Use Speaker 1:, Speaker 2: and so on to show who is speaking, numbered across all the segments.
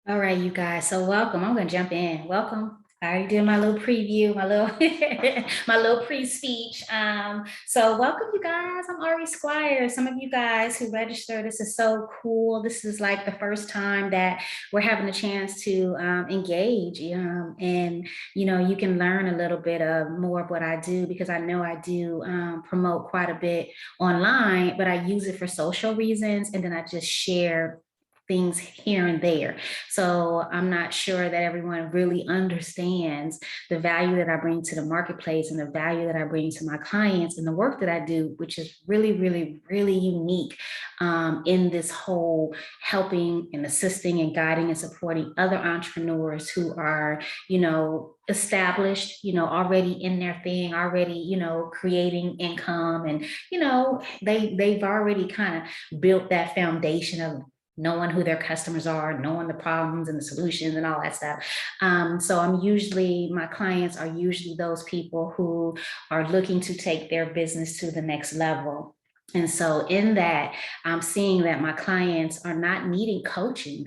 Speaker 1: All right, you guys. So welcome. I'm gonna jump in. Welcome. I already did my little preview, my little my little pre-speech. So welcome, you guys. I'm Ari Squire. Some of you guys who registered, this is so cool. This is like the first time that we're having a chance to engage. And you can learn a little bit of more of what I do because I know I do promote quite a bit online, but I use it for social reasons, and then I just share things here and there. So I'm not sure that everyone really understands the value that I bring to the marketplace and the value that I bring to my clients and the work that I do, which is really, really, really unique in this whole helping and assisting and guiding and supporting other entrepreneurs who are, established, already in their thing, already, creating income, and they've already kind of built that foundation of knowing who their customers are, knowing the problems and the solutions and all that stuff. So my clients are usually those people who are looking to take their business to the next level. And so in that, I'm seeing that my clients are not needing coaching.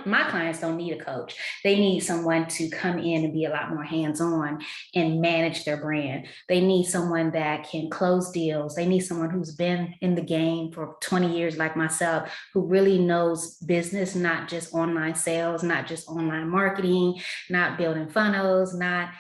Speaker 1: My clients don't need a coach. They need someone to come in and be a lot more hands-on and manage their brand. They need someone that can close deals. They need someone who's been in the game for 20 years, like myself, who really knows business, not just online sales, not just online marketing, not building funnels, not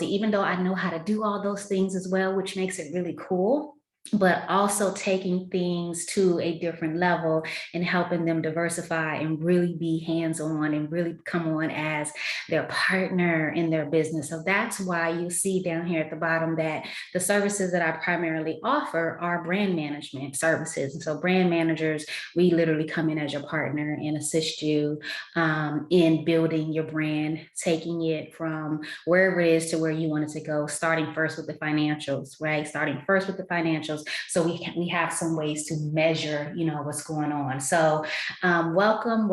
Speaker 1: even though I know how to do all those things as well, which makes it really cool, but also taking things to a different level and helping them diversify and really be hands-on and really come on as their partner in their business. So that's why you see down here at the bottom that the services that I primarily offer are brand management services. And so brand managers, we literally come in as your partner and assist you in building your brand, taking it from wherever it is to where you want it to go, starting first with the financials, right? Starting first with the financials, so we have some ways to measure, what's going on. So welcome.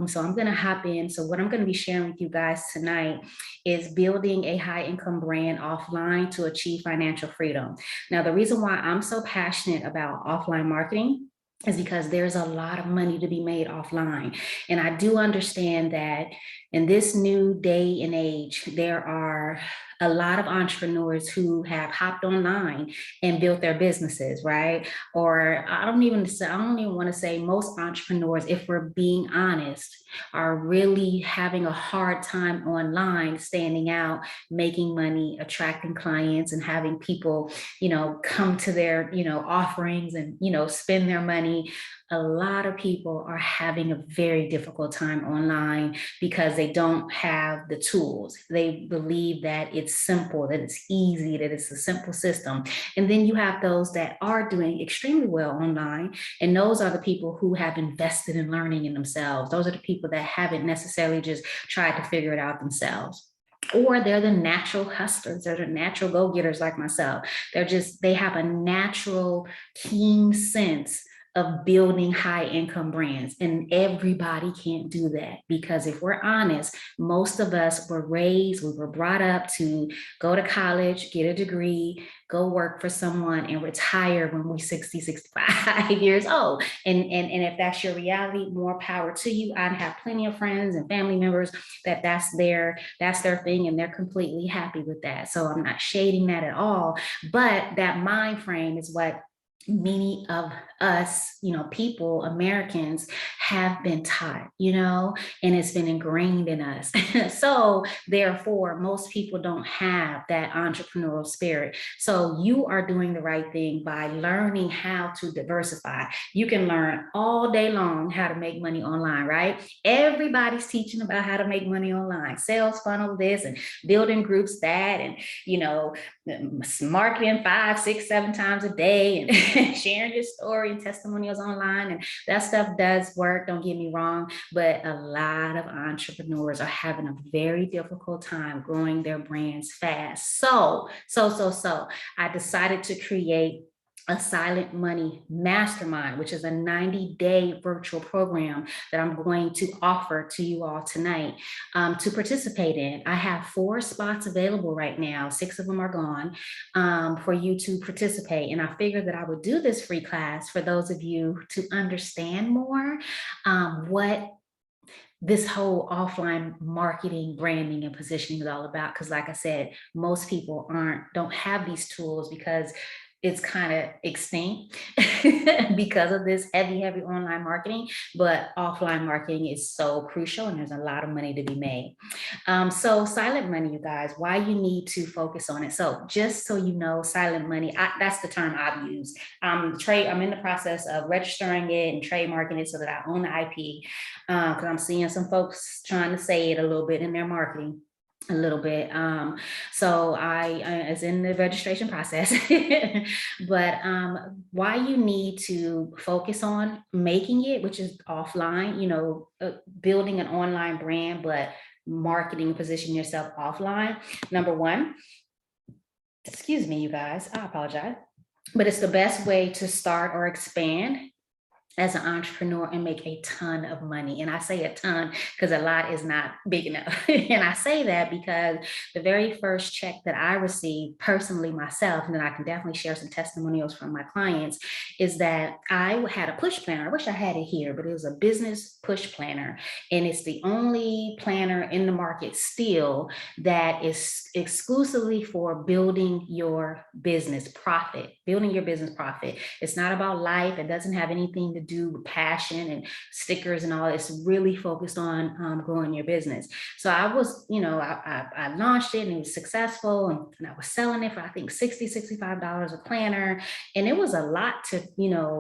Speaker 1: So I'm going to hop in. So what I'm going to be sharing with you guys tonight is building a high income brand offline to achieve financial freedom. Now, the reason why I'm so passionate about offline marketing is because there's a lot of money to be made offline. And I do understand that in this new day and age, there are a lot of entrepreneurs who have hopped online and built their businesses, right? Or I don't even want to say most entrepreneurs, if we're being honest, are really having a hard time online, standing out, making money, attracting clients, and having people, come to their, offerings and, spend their money. A lot of people are having a very difficult time online because they don't have the tools. They believe that it's simple, that it's easy, that it's a simple system. And then you have those that are doing extremely well online. And those are the people who have invested in learning in themselves. Those are the people that haven't necessarily just tried to figure it out themselves. Or they're the natural hustlers. They're the natural go-getters like myself. They have a natural, keen sense of building high income brands. And everybody can't do that because if we're honest, most of us we were brought up to go to college, get a degree, go work for someone and retire when we're 60, 65 years old. And if that's your reality, more power to you. I have plenty of friends and family members that's their thing and they're completely happy with that. So I'm not shading that at all. But that mind frame is what many of us, people, Americans have been taught, and it's been ingrained in us. So therefore, most people don't have that entrepreneurial spirit. So you are doing the right thing by learning how to diversify. You can learn all day long how to make money online, right? Everybody's teaching about how to make money online, sales funnel this and building groups that, and, marketing 5, 6, 7 times a day and sharing your story and testimonials online. And that stuff does work, don't get me wrong, but a lot of entrepreneurs are having a very difficult time growing their brands fast. So I decided to create a Silent Money Mastermind, which is a 90-day virtual program that I'm going to offer to you all tonight to participate in. I have 4 spots available right now. 6 of them are gone for you to participate. And I figured that I would do this free class for those of you to understand more what this whole offline marketing, branding, and positioning is all about. Because like I said, most people don't have these tools because it's kind of extinct because of this heavy online marketing, but offline marketing is so crucial and there's a lot of money to be made. So silent money, you guys, why you need to focus on it. So just so you know, silent money, that's the term I've used. I'm in the process of registering it and trademarking it so that I own the IP because I'm seeing some folks trying to say it a little bit in their marketing. A little bit. So I is in the registration process, but why you need to focus on making it, which is offline, building an online brand, but marketing, position yourself offline. Number one, excuse me, you guys, I apologize, but it's the best way to start or expand as an entrepreneur and make a ton of money. And I say a ton because a lot is not big enough. And I say that because the very first check that I received personally myself, and then I can definitely share some testimonials from my clients, is that I had a push planner. I wish I had it here, but it was a business push planner. And it's the only planner in the market still that is exclusively for building your business profit, building your business profit. It's not about life. It doesn't have anything to do with passion and stickers and all. It's really focused on growing your business. So I was, I launched it and it was successful, and I was selling it for, I think, $65 a planner. And it was a lot to,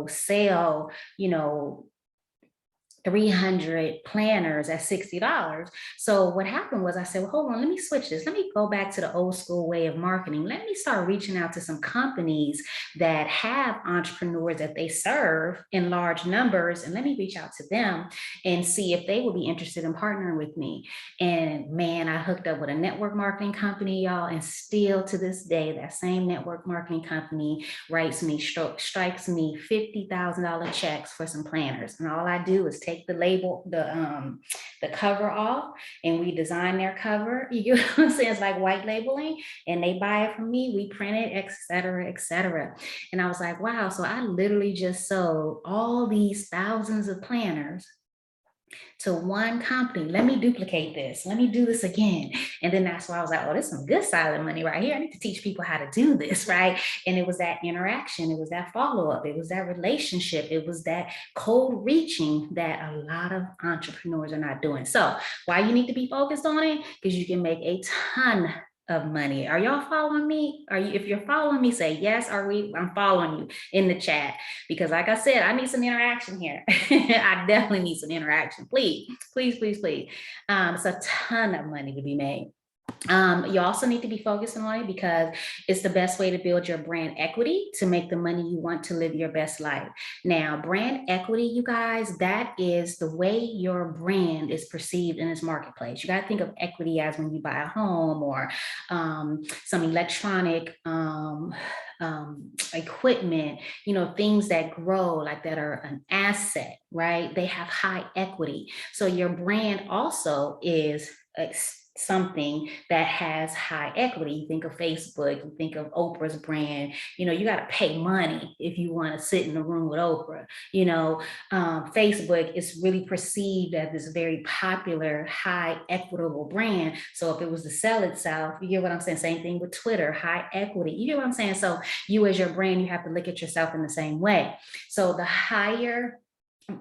Speaker 1: sell, 300 planners at $60. So what happened was I said, well, hold on, let me switch this. Let me go back to the old school way of marketing. Let me start reaching out to some companies that have entrepreneurs that they serve in large numbers. And let me reach out to them and see if they would be interested in partnering with me. And man, I hooked up with a network marketing company, y'all. And still to this day, that same network marketing company strikes me $50,000 checks for some planners. And all I do is take the label, the cover off, and we design their cover. You get what I'm saying? It's like white labeling, and they buy it from me. We print it, et cetera, et cetera. And I was like, wow. So I literally just sold all these thousands of planners to one company. Let me duplicate this. Let me do this again. And then that's why I was like, oh, this is some good silent money right here. I need to teach people how to do this, right? And it was that interaction. It was that follow-up. It was that relationship. It was that cold reaching that a lot of entrepreneurs are not doing. So why you need to be focused on it? Because you can make a ton of money. Are y'all following me? If you're following me, say yes. I'm following you in the chat, because like I said, I need some interaction here. I definitely need some interaction. Please. It's a ton of money to be made. You also need to be focusing on it because it's the best way to build your brand equity to make the money you want to live your best life. Now, brand equity, you guys, that is the way your brand is perceived in this marketplace. You got to think of equity as when you buy a home or some electronic equipment, things that grow, like that are an asset, right? They have high equity. So your brand also is something that has high equity. You think of Facebook, you think of Oprah's brand, you got to pay money if you want to sit in the room with Oprah. Facebook is really perceived as this very popular, high equitable brand. So if it was to sell itself, you get what I'm saying? Same thing with Twitter, high equity. You get what I'm saying? So you as your brand, you have to look at yourself in the same way. So the higher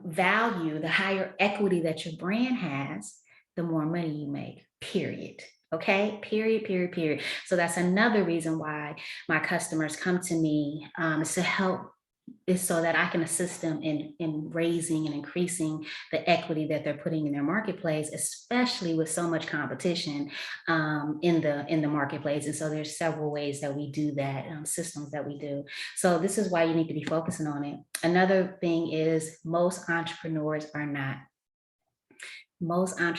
Speaker 1: value, the higher equity that your brand has, the more money you make, period. Okay, period. So that's another reason why my customers come to me is to help, is so that I can assist them in raising and increasing the equity that they're putting in their marketplace, especially with so much competition in the marketplace. And so there's several ways that we do that, systems that we do. So this is why you need to be focusing on it. Another thing is most entrepreneurs are not. Most I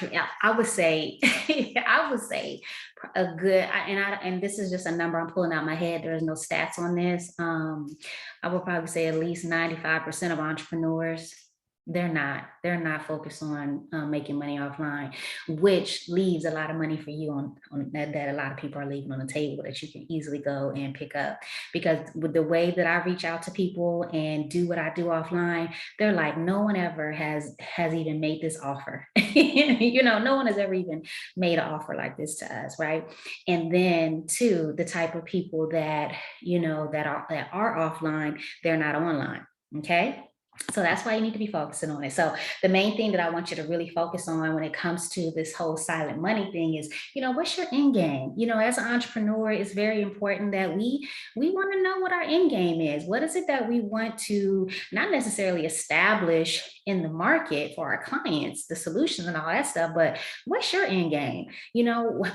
Speaker 1: would say, I would say a good, and this is just a number I'm pulling out my head. There's no stats on this. I would probably say at least 95% of entrepreneurs, they're not focused on making money offline, which leaves a lot of money for you on that a lot of people are leaving on the table that you can easily go and pick up. Because with the way that I reach out to people and do what I do offline, they're like, no one ever has even made this offer. No one has ever even made an offer like this to us, right? And then two, the type of people that that are offline, they're not online. Okay. So that's why you need to be focusing on it. So the main thing that I want you to really focus on when it comes to this whole silent money thing is, what's your end game? As an entrepreneur, it's very important that we want to know what our end game is. What is it that we want to not necessarily establish in the market for our clients, the solutions and all that stuff, but what's your end game?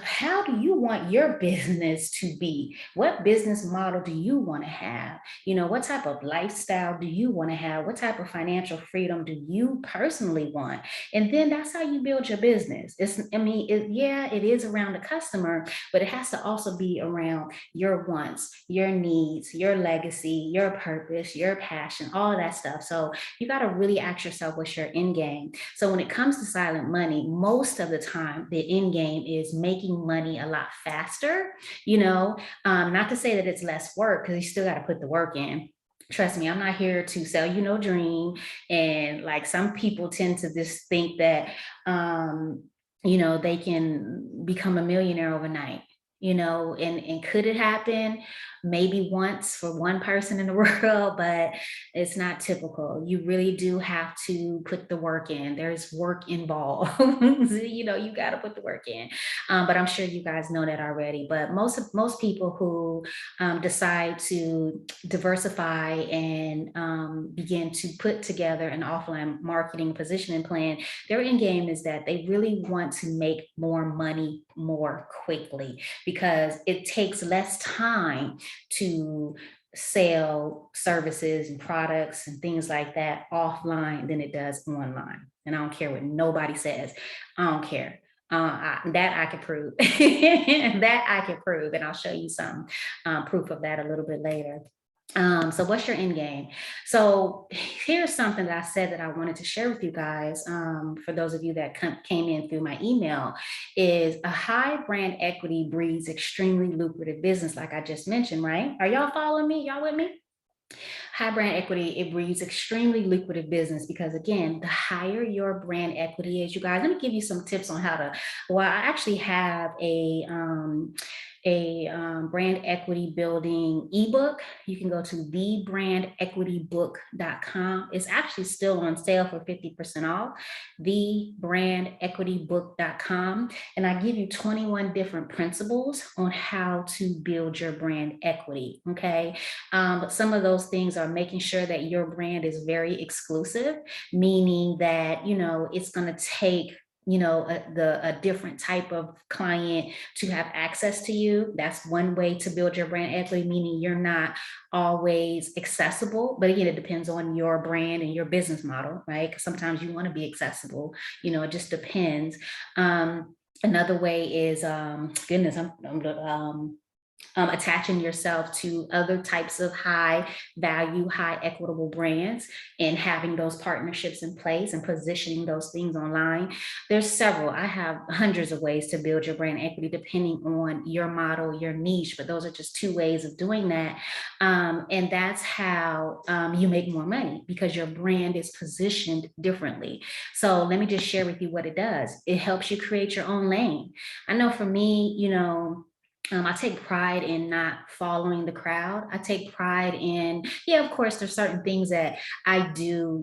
Speaker 1: How do you want your business to be? What business model do you want to have? What type of lifestyle do you want to have? What type of financial freedom do you personally want? And then that's how you build your business. It is around the customer, but it has to also be around your wants, your needs, your legacy, your purpose, your passion, all of that stuff. So you got to really ask yourself, what's your end game? So when it comes to silent money, most of the time, the end game is making money a lot faster, not to say that it's less work, because you still got to put the work in. Trust me, I'm not here to sell you no dream. And like some people tend to just think that, they can become a millionaire overnight. And could it happen? Maybe once for one person in the world, but it's not typical. You really do have to put the work in. There's work involved. You got to put the work in. But I'm sure you guys know that already. But most people who decide to diversify and begin to put together an offline marketing positioning plan, their end game is that they really want to make more money more quickly, because it takes less time to sell services and products and things like that offline than it does online. And I don't care what nobody says. I don't care. That I can prove. That I can prove. And I'll show you some proof of that a little bit later. So what's your end game? So here's something that I said that I wanted to share with you guys, for those of you that came in through my email, is a high brand equity breeds extremely lucrative business, like I just mentioned, right? Are y'all following me? Y'all with me? High brand equity, it breeds extremely lucrative business, because again, the higher your brand equity is, you guys, let me give you some tips on how to, well, I actually have a brand equity building ebook. You can go to thebrandequitybook.com. It's actually still on sale for 50% off, thebrandequitybook.com. And I give you 21 different principles on how to build your brand equity. Okay. But some of those things are making sure that your brand is very exclusive, meaning that, it's going to take a different type of client to have access to you. That's one way to build your brand equity, meaning you're not always accessible. But again, it depends on your brand and your business model, right? Because sometimes you want to be accessible. It just depends. Another way is, attaching yourself to other types of high value, high equitable brands, and having those partnerships in place and positioning those things online. There's several. I have hundreds of ways to build your brand equity depending on your model, your niche, but those are just two ways of doing that. And that's how you make more money, because your brand is positioned differently. So let me just share with you what it does. It helps you create your own lane. I know for me, I take pride in not following the crowd. I take pride in, of course, there's certain things that I do,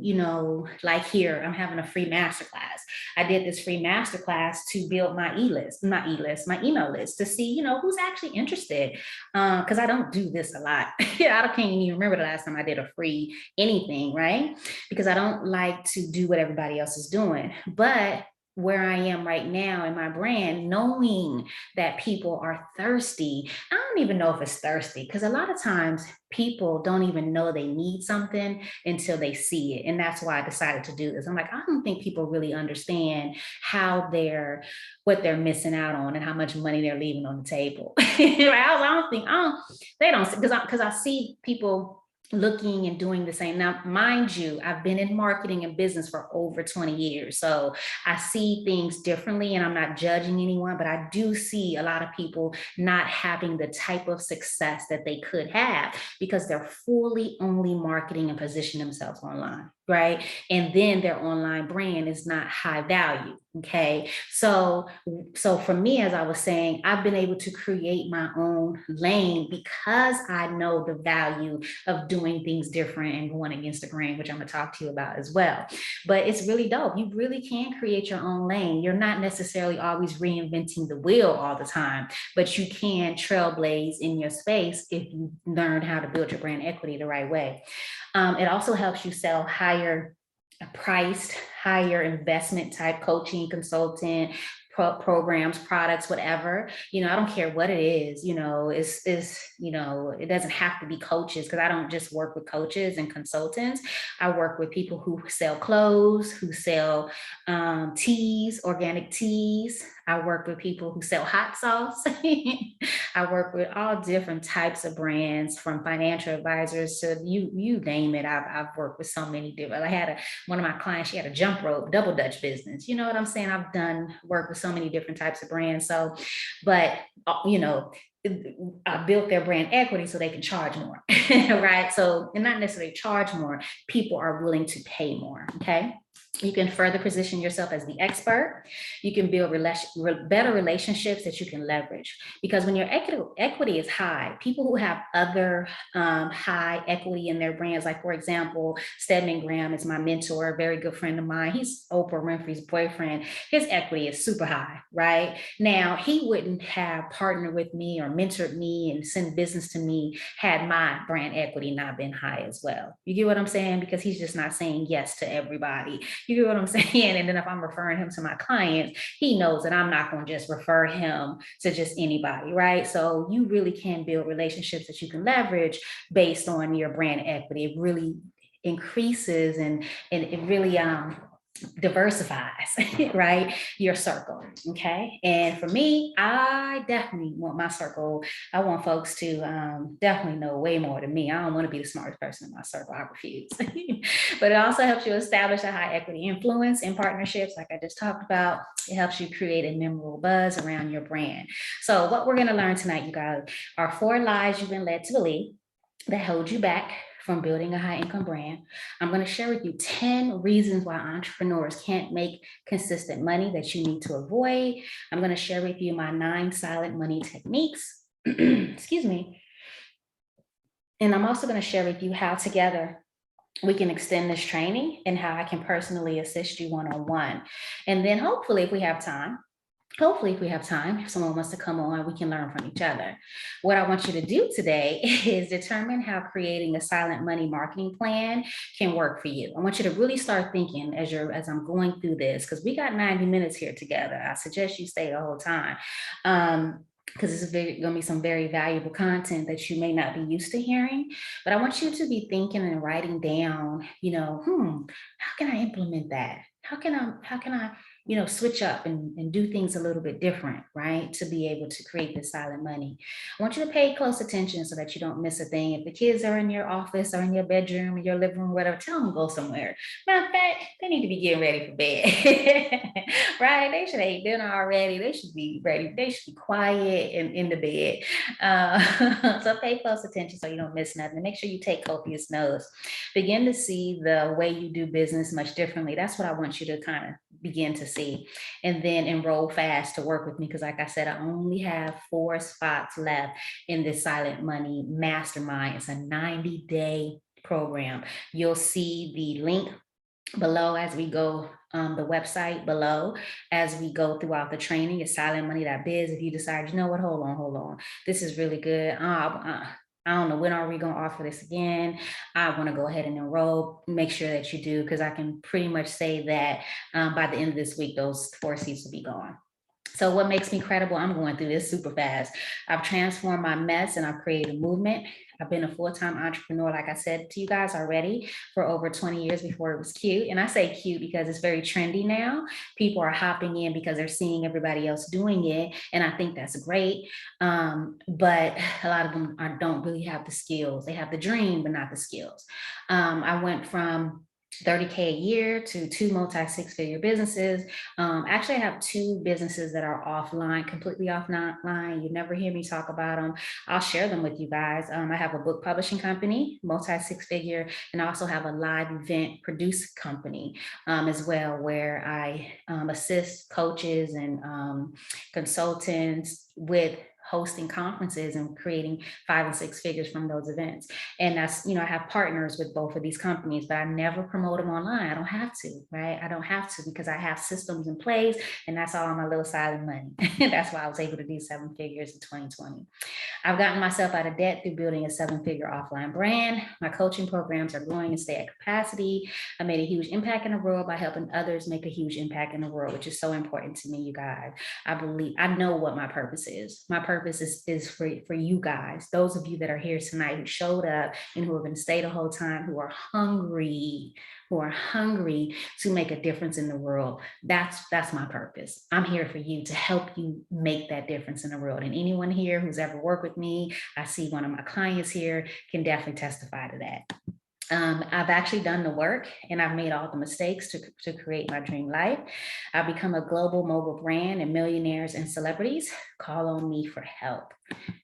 Speaker 1: like here, I'm having a free masterclass. I did this free masterclass to build my my email list, to see, who's actually interested. Because I don't do this a lot. I can't even remember the last time I did a free anything, right? Because I don't like to do what everybody else is doing. But where I am right now in my brand, knowing that people are thirsty. I don't even know if it's thirsty because a lot of times people don't even know they need something until they see it. And that's why I decided to do this. I'm like, I don't think people really understand what they're missing out on and how much money they're leaving on the table. They don't, because I see people looking and doing the same. Now, mind you, I've been in marketing and business for over 20 years. So I see things differently and I'm not judging anyone, but I do see a lot of people not having the type of success that they could have because they're fully only marketing and position themselves online, right? And then their online brand is not high value. Okay. So for me, as I was saying, I've been able to create my own lane because I know the value of doing things different and going against the grain, which I'm going to talk to you about as well. But it's really dope. You really can create your own lane. You're not necessarily always reinventing the wheel all the time, but you can trailblaze in your space if you learn how to build your brand equity the right way. It also helps you sell higher priced, higher investment type coaching, consultant, programs, products, whatever. I don't care what it is. It doesn't have to be coaches because I don't just work with coaches and consultants. I work with people who sell clothes, who sell teas, organic teas. I work with people who sell hot sauce. I work with all different types of brands, from financial advisors to you name it. I've worked with so many different. I had one of my clients, she had a jump rope, double Dutch business. You know what I'm saying? I've done work with so many different types of brands. So, but I built their brand equity so they can charge more, right? So, and not necessarily charge more, people are willing to pay more, okay? You can further position yourself as the expert. You can build better relationships that you can leverage. Because when your equity is high, people who have other high equity in their brands, like for example, Stedman Graham is my mentor, a very good friend of mine. He's Oprah Winfrey's boyfriend. His equity is super high, right? Now, he wouldn't have partnered with me or mentored me and sent business to me had my brand equity not been high as well. You get what I'm saying? Because he's just not saying yes to everybody. You get what I'm saying? And then if I'm referring him to my clients, he knows that I'm not going to just refer him to just anybody, right? So you really can build relationships that you can leverage based on your brand equity. It really increases and it really diversifies, right? Your circle. Okay. And for me, I definitely want my circle. I want folks to definitely know way more than me. I don't want to be the smartest person in my circle. I refuse. But it also helps you establish a high equity influence in partnerships, like I just talked about. It helps you create a memorable buzz around your brand. So what we're going to learn tonight, you guys, are 4 lies you've been led to believe that hold you back from building a high income brand. I'm going to share with you 10 reasons why entrepreneurs can't make consistent money that you need to avoid. I'm going to share with you my 9 silent money techniques. Excuse me. And I'm also going to share with you how together we can extend this training and how I can personally assist you one-on-one. And then hopefully, if we have time, if someone wants to come on, we can learn from each other. What I want you to do today is determine how creating a silent money marketing plan can work for you. I want you to really start thinking as I'm going through this, because we got 90 minutes here together. I suggest you stay the whole time. Because this is going to be some very valuable content that you may not be used to hearing. But I want you to be thinking and writing down, how can I implement that? How can I switch up and do things a little bit different, right? To be able to create this silent money. I want you to pay close attention so that you don't miss a thing. If the kids are in your office or in your bedroom, or your living room, whatever, tell them to go somewhere. Matter of fact, they need to be getting ready for bed, right? They should have ate dinner already. They should be ready. They should be quiet and in the bed. So pay close attention so you don't miss nothing. Make sure you take copious notes. Begin to see the way you do business much differently. That's what I want you to kind of begin to see, and then enroll fast to work with me, because like I said, I only have 4 spots left in this silent money mastermind. It's a 90-day program. You'll see the link below as we go, the website below as we go throughout the training. It's silentmoney.biz. If you decide, hold on, this is really good. I don't know, when are we going to offer this again? I want to go ahead and enroll. Make sure that you do, because I can pretty much say that by the end of this week, those 4 seats will be gone. So what makes me credible? I'm going through this super fast. I've transformed my mess and I've created a movement. I've been a full-time entrepreneur, like I said to you guys already, for over 20 years before it was cute. And I say cute because it's very trendy now. People are hopping in because they're seeing everybody else doing it. And I think that's great. But a lot of them don't really have the skills. They have the dream, but not the skills. I went from 30K a year to 2 multi 6-figure businesses. Actually, I have 2 businesses that are offline, completely offline. You never hear me talk about them. I'll share them with you guys. I have a book publishing company, multi 6-figure, and I also have a live event produce company as well, where I assist coaches and consultants with hosting conferences and creating 5 and 6 figures from those events. And that's, I have partners with both of these companies, but I never promote them online. I don't have to, right? I don't have to, because I have systems in place, and that's all on my little side of money. That's why I was able to do 7 figures in 2020. I've gotten myself out of debt through building a 7-figure offline brand. My coaching programs are growing and stay at capacity. I made a huge impact in the world by helping others make a huge impact in the world, which is so important to me, you guys. I know what my purpose is. My purpose is for you guys, those of you that are here tonight who showed up and who are going to stay the whole time, who are hungry to make a difference in the world. That's my purpose. I'm here for you, to help you make that difference in the world. And anyone here who's ever worked with me, I see one of my clients here, can definitely testify to that. I've actually done the work, and I've made all the mistakes to create my dream life. I've become a global mobile brand, and millionaires and celebrities call on me for help,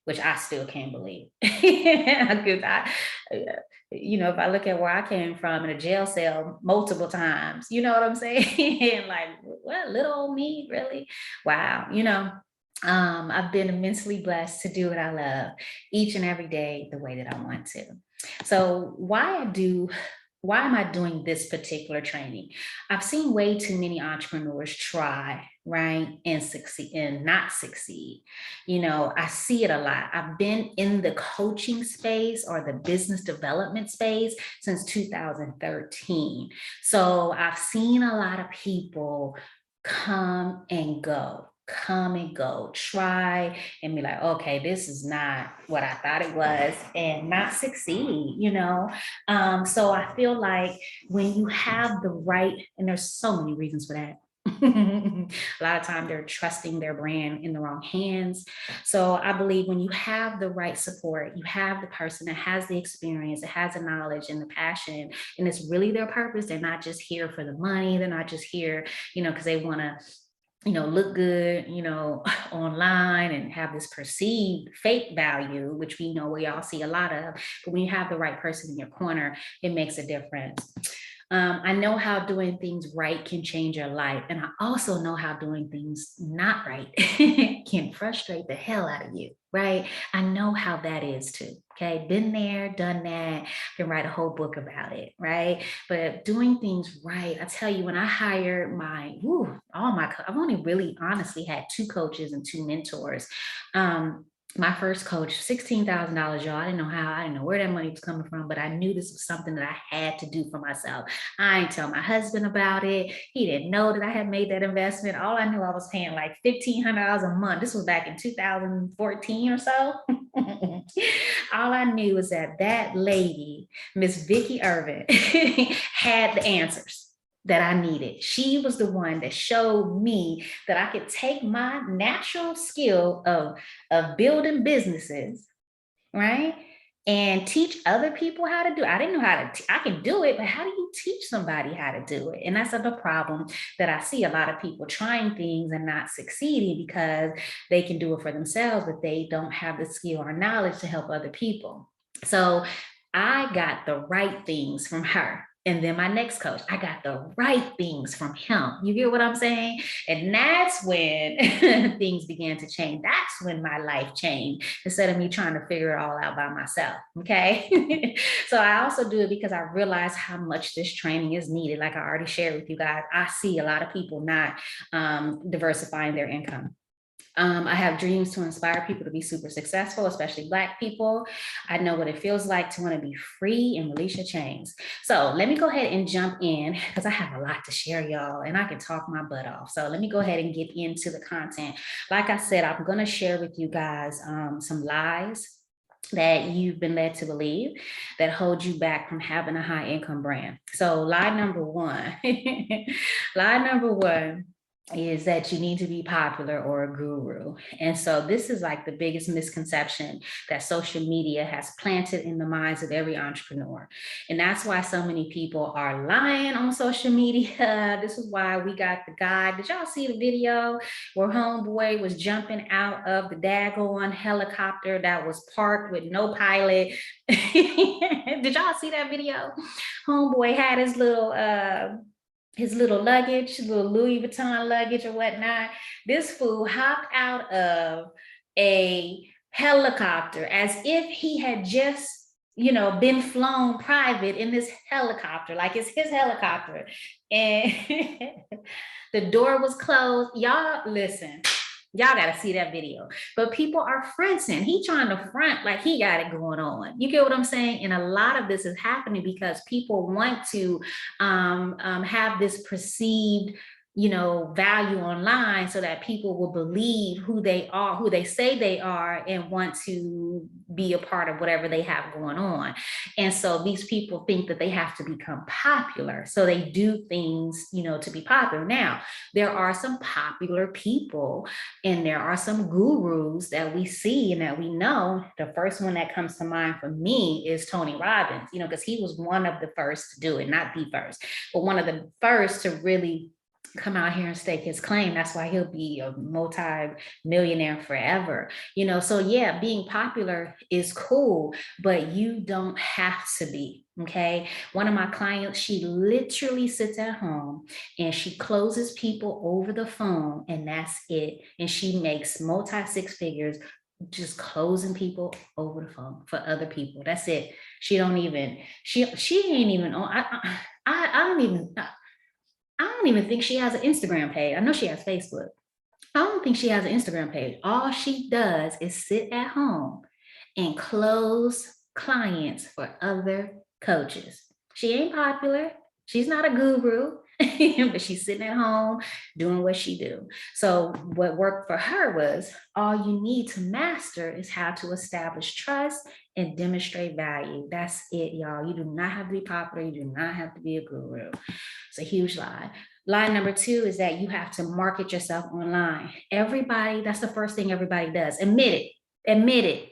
Speaker 1: which I still can't believe. If I look at where I came from, in a jail cell multiple times, you know what I'm saying? Like, what, little old me, really? Wow. I've been immensely blessed to do what I love each and every day the way that I want to. So why am I doing this particular training? I've seen way too many entrepreneurs try, right, and succeed and not succeed. I see it a lot. I've been in the coaching space or the business development space since 2013. So I've seen a lot of people come and go, try and be like, okay, this is not what I thought it was, and not succeed. So I feel like when you have the right, and there's so many reasons for that. A lot of time they're trusting their brand in the wrong hands. So I believe when you have the right support, you have the person that has the experience, that has the knowledge and the passion, and it's really their purpose. They're not just here for the money. They're not just here, because they want to look good, online, and have this perceived fake value, which we all see a lot of. But when you have the right person in your corner, it makes a difference. I know how doing things right can change your life. And I also know how doing things not right can frustrate the hell out of you, right? I know how that is too. Okay, been there, done that, can write a whole book about it, right? But doing things right, I tell you, when I hired I've only really honestly had 2 coaches and 2 mentors. My first coach, $16,000, y'all. I didn't know where that money was coming from, but I knew this was something that I had to do for myself. I didn't tell my husband about it. He didn't know that I had made that investment. All I knew, I was paying like $1,500 a month. This was back in 2014 or so. All I knew was that lady, Miss Vicki Irvin, had the answers that I needed. She was the one that showed me that I could take my natural skill of building businesses, right, and teach other people how to do it. I didn't know how to, I can do it, but how do you teach somebody how to do it? And that's the problem that I see a lot of people trying things and not succeeding because they can do it for themselves, but they don't have the skill or knowledge to help other people. So I got the right things from her. And then my next coach, I got the right things from him. You hear what I'm saying? And that's when things began to change. That's when my life changed, instead of me trying to figure it all out by myself. Okay. So I also do it because I realize how much this training is needed. Like I already shared with you guys, I see a lot of people not diversifying their income. I have dreams to inspire people to be super successful, especially Black people. I know what it feels like to want to be free and release your chains. So let me go ahead and jump in because I have a lot to share, y'all, and I can talk my butt off. So let me go ahead and get into the content. Like I said, I'm going to share with you guys some lies that you've been led to believe that hold you back from having a high income brand. So lie number one, lie number one is that you need to be popular or a guru. And so this is like the biggest misconception that social media has planted in the minds of every entrepreneur. And that's why so many people are lying on social media. This is why we got the guy. Did y'all see the video where homeboy was jumping out of the daggone helicopter that was parked with no pilot? Did y'all see that video? Homeboy had his little luggage, little Louis Vuitton luggage or whatnot. This fool hopped out of a helicopter as if he had just, been flown private in this helicopter, like it's his helicopter. And the door was closed. Y'all, listen. Y'all got to see that video. But people are fronting. He trying to front like he got it going on. You get what I'm saying? And a lot of this is happening because people want to have this perceived, value online so that people will believe who they are, who they say they are, and want to be a part of whatever they have going on. And so these people think that they have to become popular. So they do things, to be popular. Now, there are some popular people and there are some gurus that we see and that we know. The first one that comes to mind for me is Tony Robbins, because he was one of the first to do it, not the first, but one of the first to really come out here and stake his claim. That's why he'll be a multi-millionaire forever. So yeah, being popular is cool, but you don't have to be. Okay. One of my clients, she literally sits at home and she closes people over the phone, and that's it. And she makes multi-six figures just closing people over the phone for other people. That's it. She ain't even on. I don't even think she has an Instagram page. I know she has Facebook. I don't think she has an Instagram page. All she does is sit at home and close clients for other coaches. She ain't popular. She's not a guru, but she's sitting at home doing what she do. So what worked for her was all you need to master is how to establish trust and demonstrate value. That's it, y'all. You do not have to be popular. You do not have to be a guru. It's a huge lie. Lie number two is that you have to market yourself online. Everybody, that's the first thing everybody does. Admit it.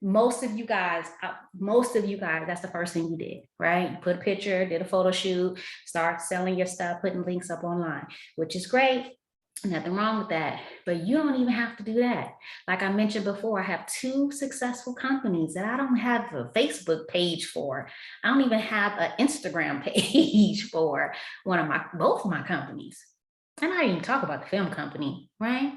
Speaker 1: Most of you guys, that's the first thing you did, right? You put a picture, did a photo shoot, start selling your stuff, putting links up online, which is great. Nothing wrong with that, but you don't even have to do that. Like I mentioned before, I have 2 successful companies that I don't have a Facebook page for. I don't even have an Instagram page for both of my companies. And I didn't even talk about the film company, right?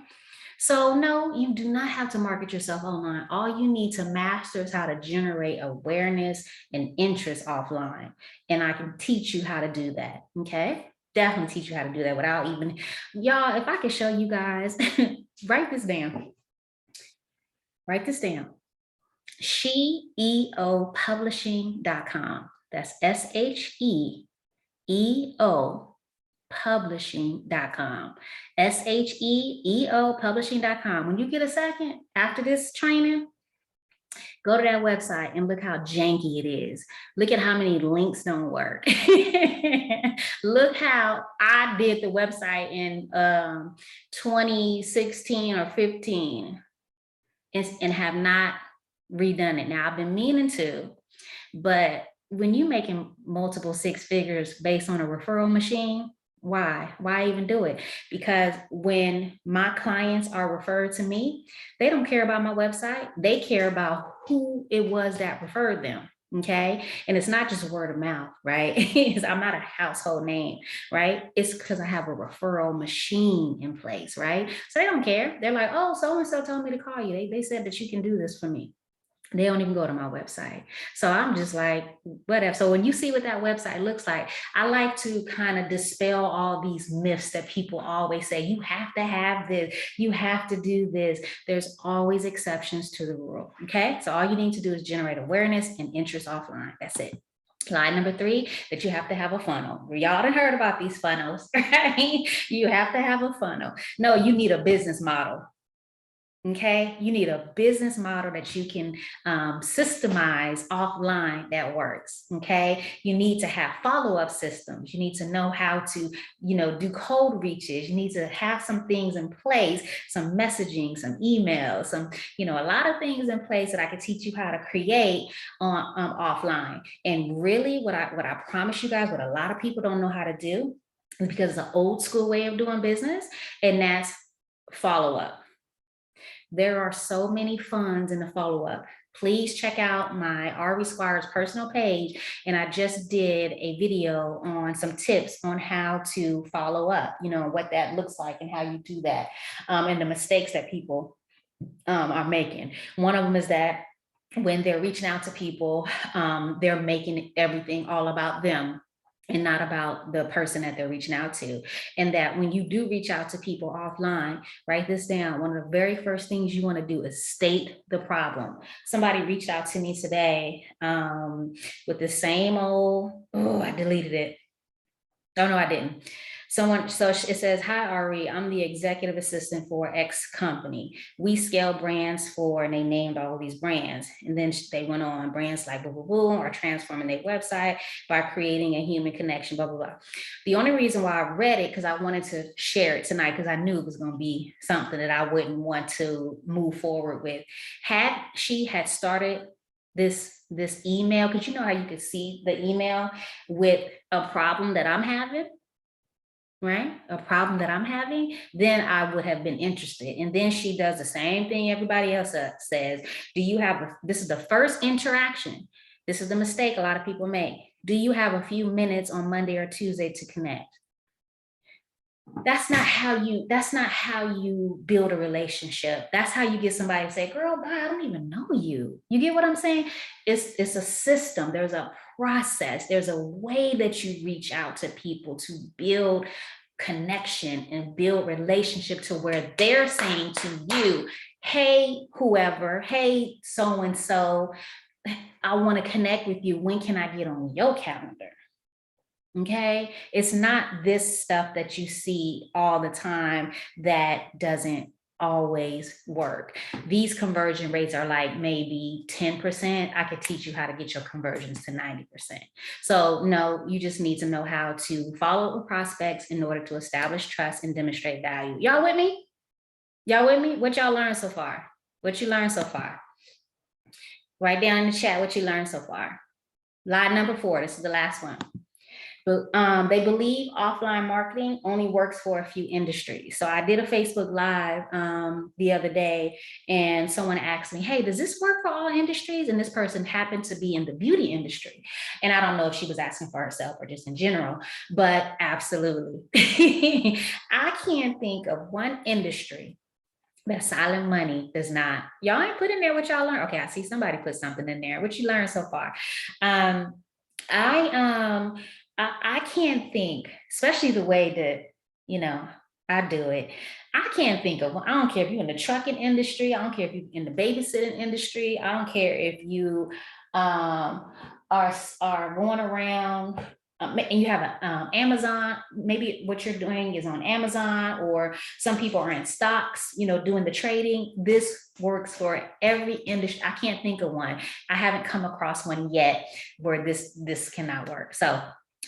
Speaker 1: So no, you do not have to market yourself online. All you need to master is how to generate awareness and interest offline. And I can teach you how to do that, okay? Definitely teach you how to do that without even, y'all, if I could show you guys, write this down. SheEOpublishing.com. That's SHEEO publishing.com. SHEEO publishing.com. When you get a second after this training, go to that website and look how janky it is. Look at how many links don't work. Look how I did the website in 2016 or 15 and have not redone it. Now I've been meaning to, but when you're making multiple 6 figures based on a referral machine, why even do it? Because when my clients are referred to me, they don't care about my website. They care about who it was that referred them. Okay. And it's not just word of mouth, right? I'm not a household name, right? It's because I have a referral machine in place, right? So they don't care. They're like, oh, so-and-so told me to call you. They said that you can do this for me. They don't even go to my website. So I'm just like, whatever. So when you see what that website looks like, I like to kind of dispel all these myths that people always say, you have to have this, you have to do this. There's always exceptions to the rule. Okay. So all you need to do is generate awareness and interest offline. That's it. Line number 3, that you have to have a funnel. Y'all done heard about these funnels, right? You have to have a funnel. No, you need a business model. Okay, you need a business model that you can systemize offline that works. Okay, you need to have follow-up systems. You need to know how to, do cold reaches. You need to have some things in place, some messaging, some emails, a lot of things in place that I could teach you how to create on offline. And really, what I promise you guys, what a lot of people don't know how to do is because it's an old school way of doing business, and that's follow-up. There are so many funds in the follow-up. Please check out my RV Squires personal page. And I just did a video on some tips on how to follow up, what that looks like and how you do that, and the mistakes that people are making. One of them is that when they're reaching out to people, they're making everything all about them and not about the person that they're reaching out to. And that when you do reach out to people offline, write this down. One of the very first things you want to do is state the problem. Somebody reached out to me today with the same old, I deleted it. Oh, no, I didn't. So it says, hi, Ari, I'm the executive assistant for X company. We scale brands and they named all these brands. And then they went on, brands like blah, blah, blah, are transforming their website by creating a human connection, blah, blah, blah. The only reason why I read it, because I wanted to share it tonight, because I knew it was going to be something that I wouldn't want to move forward with. Had she had started this email, because you know how you could see the email with a problem that I'm having, right? A problem that I'm having, then I would have been interested. And then she does the same thing everybody else says. This is the first interaction. This is the mistake a lot of people make. Do you have a few minutes on Monday or Tuesday to connect? That's not how you build a relationship. That's how you get somebody to say, girl, bye, I don't even know you. You get what I'm saying? It's a system. There's a process. There's a way that you reach out to people to build connection and build relationship to where they're saying to you, hey, whoever, hey, so-and-so, I want to connect with you. When can I get on your calendar? Okay, it's not this stuff that you see all the time that doesn't always work. These conversion rates are like maybe 10%. I could teach you how to get your conversions to 90%. So no, you just need to know how to follow up prospects in order to establish trust and demonstrate value. Y'all with me? Y'all with me? What y'all learned so far? What you learned so far? Write down in the chat what you learned so far. Line number 4, this is the last one. They believe offline marketing only works for a few industries. So I did a Facebook Live the other day, and someone asked me, hey, does this work for all industries? And this person happened to be in the beauty industry. And I don't know if she was asking for herself or just in general, but absolutely. I can't think of one industry that silent money does not. Y'all ain't put in there what y'all learned. Okay, I see somebody put something in there. What you learned so far? I can't think, especially the way that, I do it. I can't think of, I don't care if you're in the trucking industry. I don't care if you're in the babysitting industry. I don't care if you are going around and you have an Amazon, maybe what you're doing is on Amazon, or some people are in stocks, doing the trading. This works for every industry. I can't think of one. I haven't come across one yet where this cannot work. So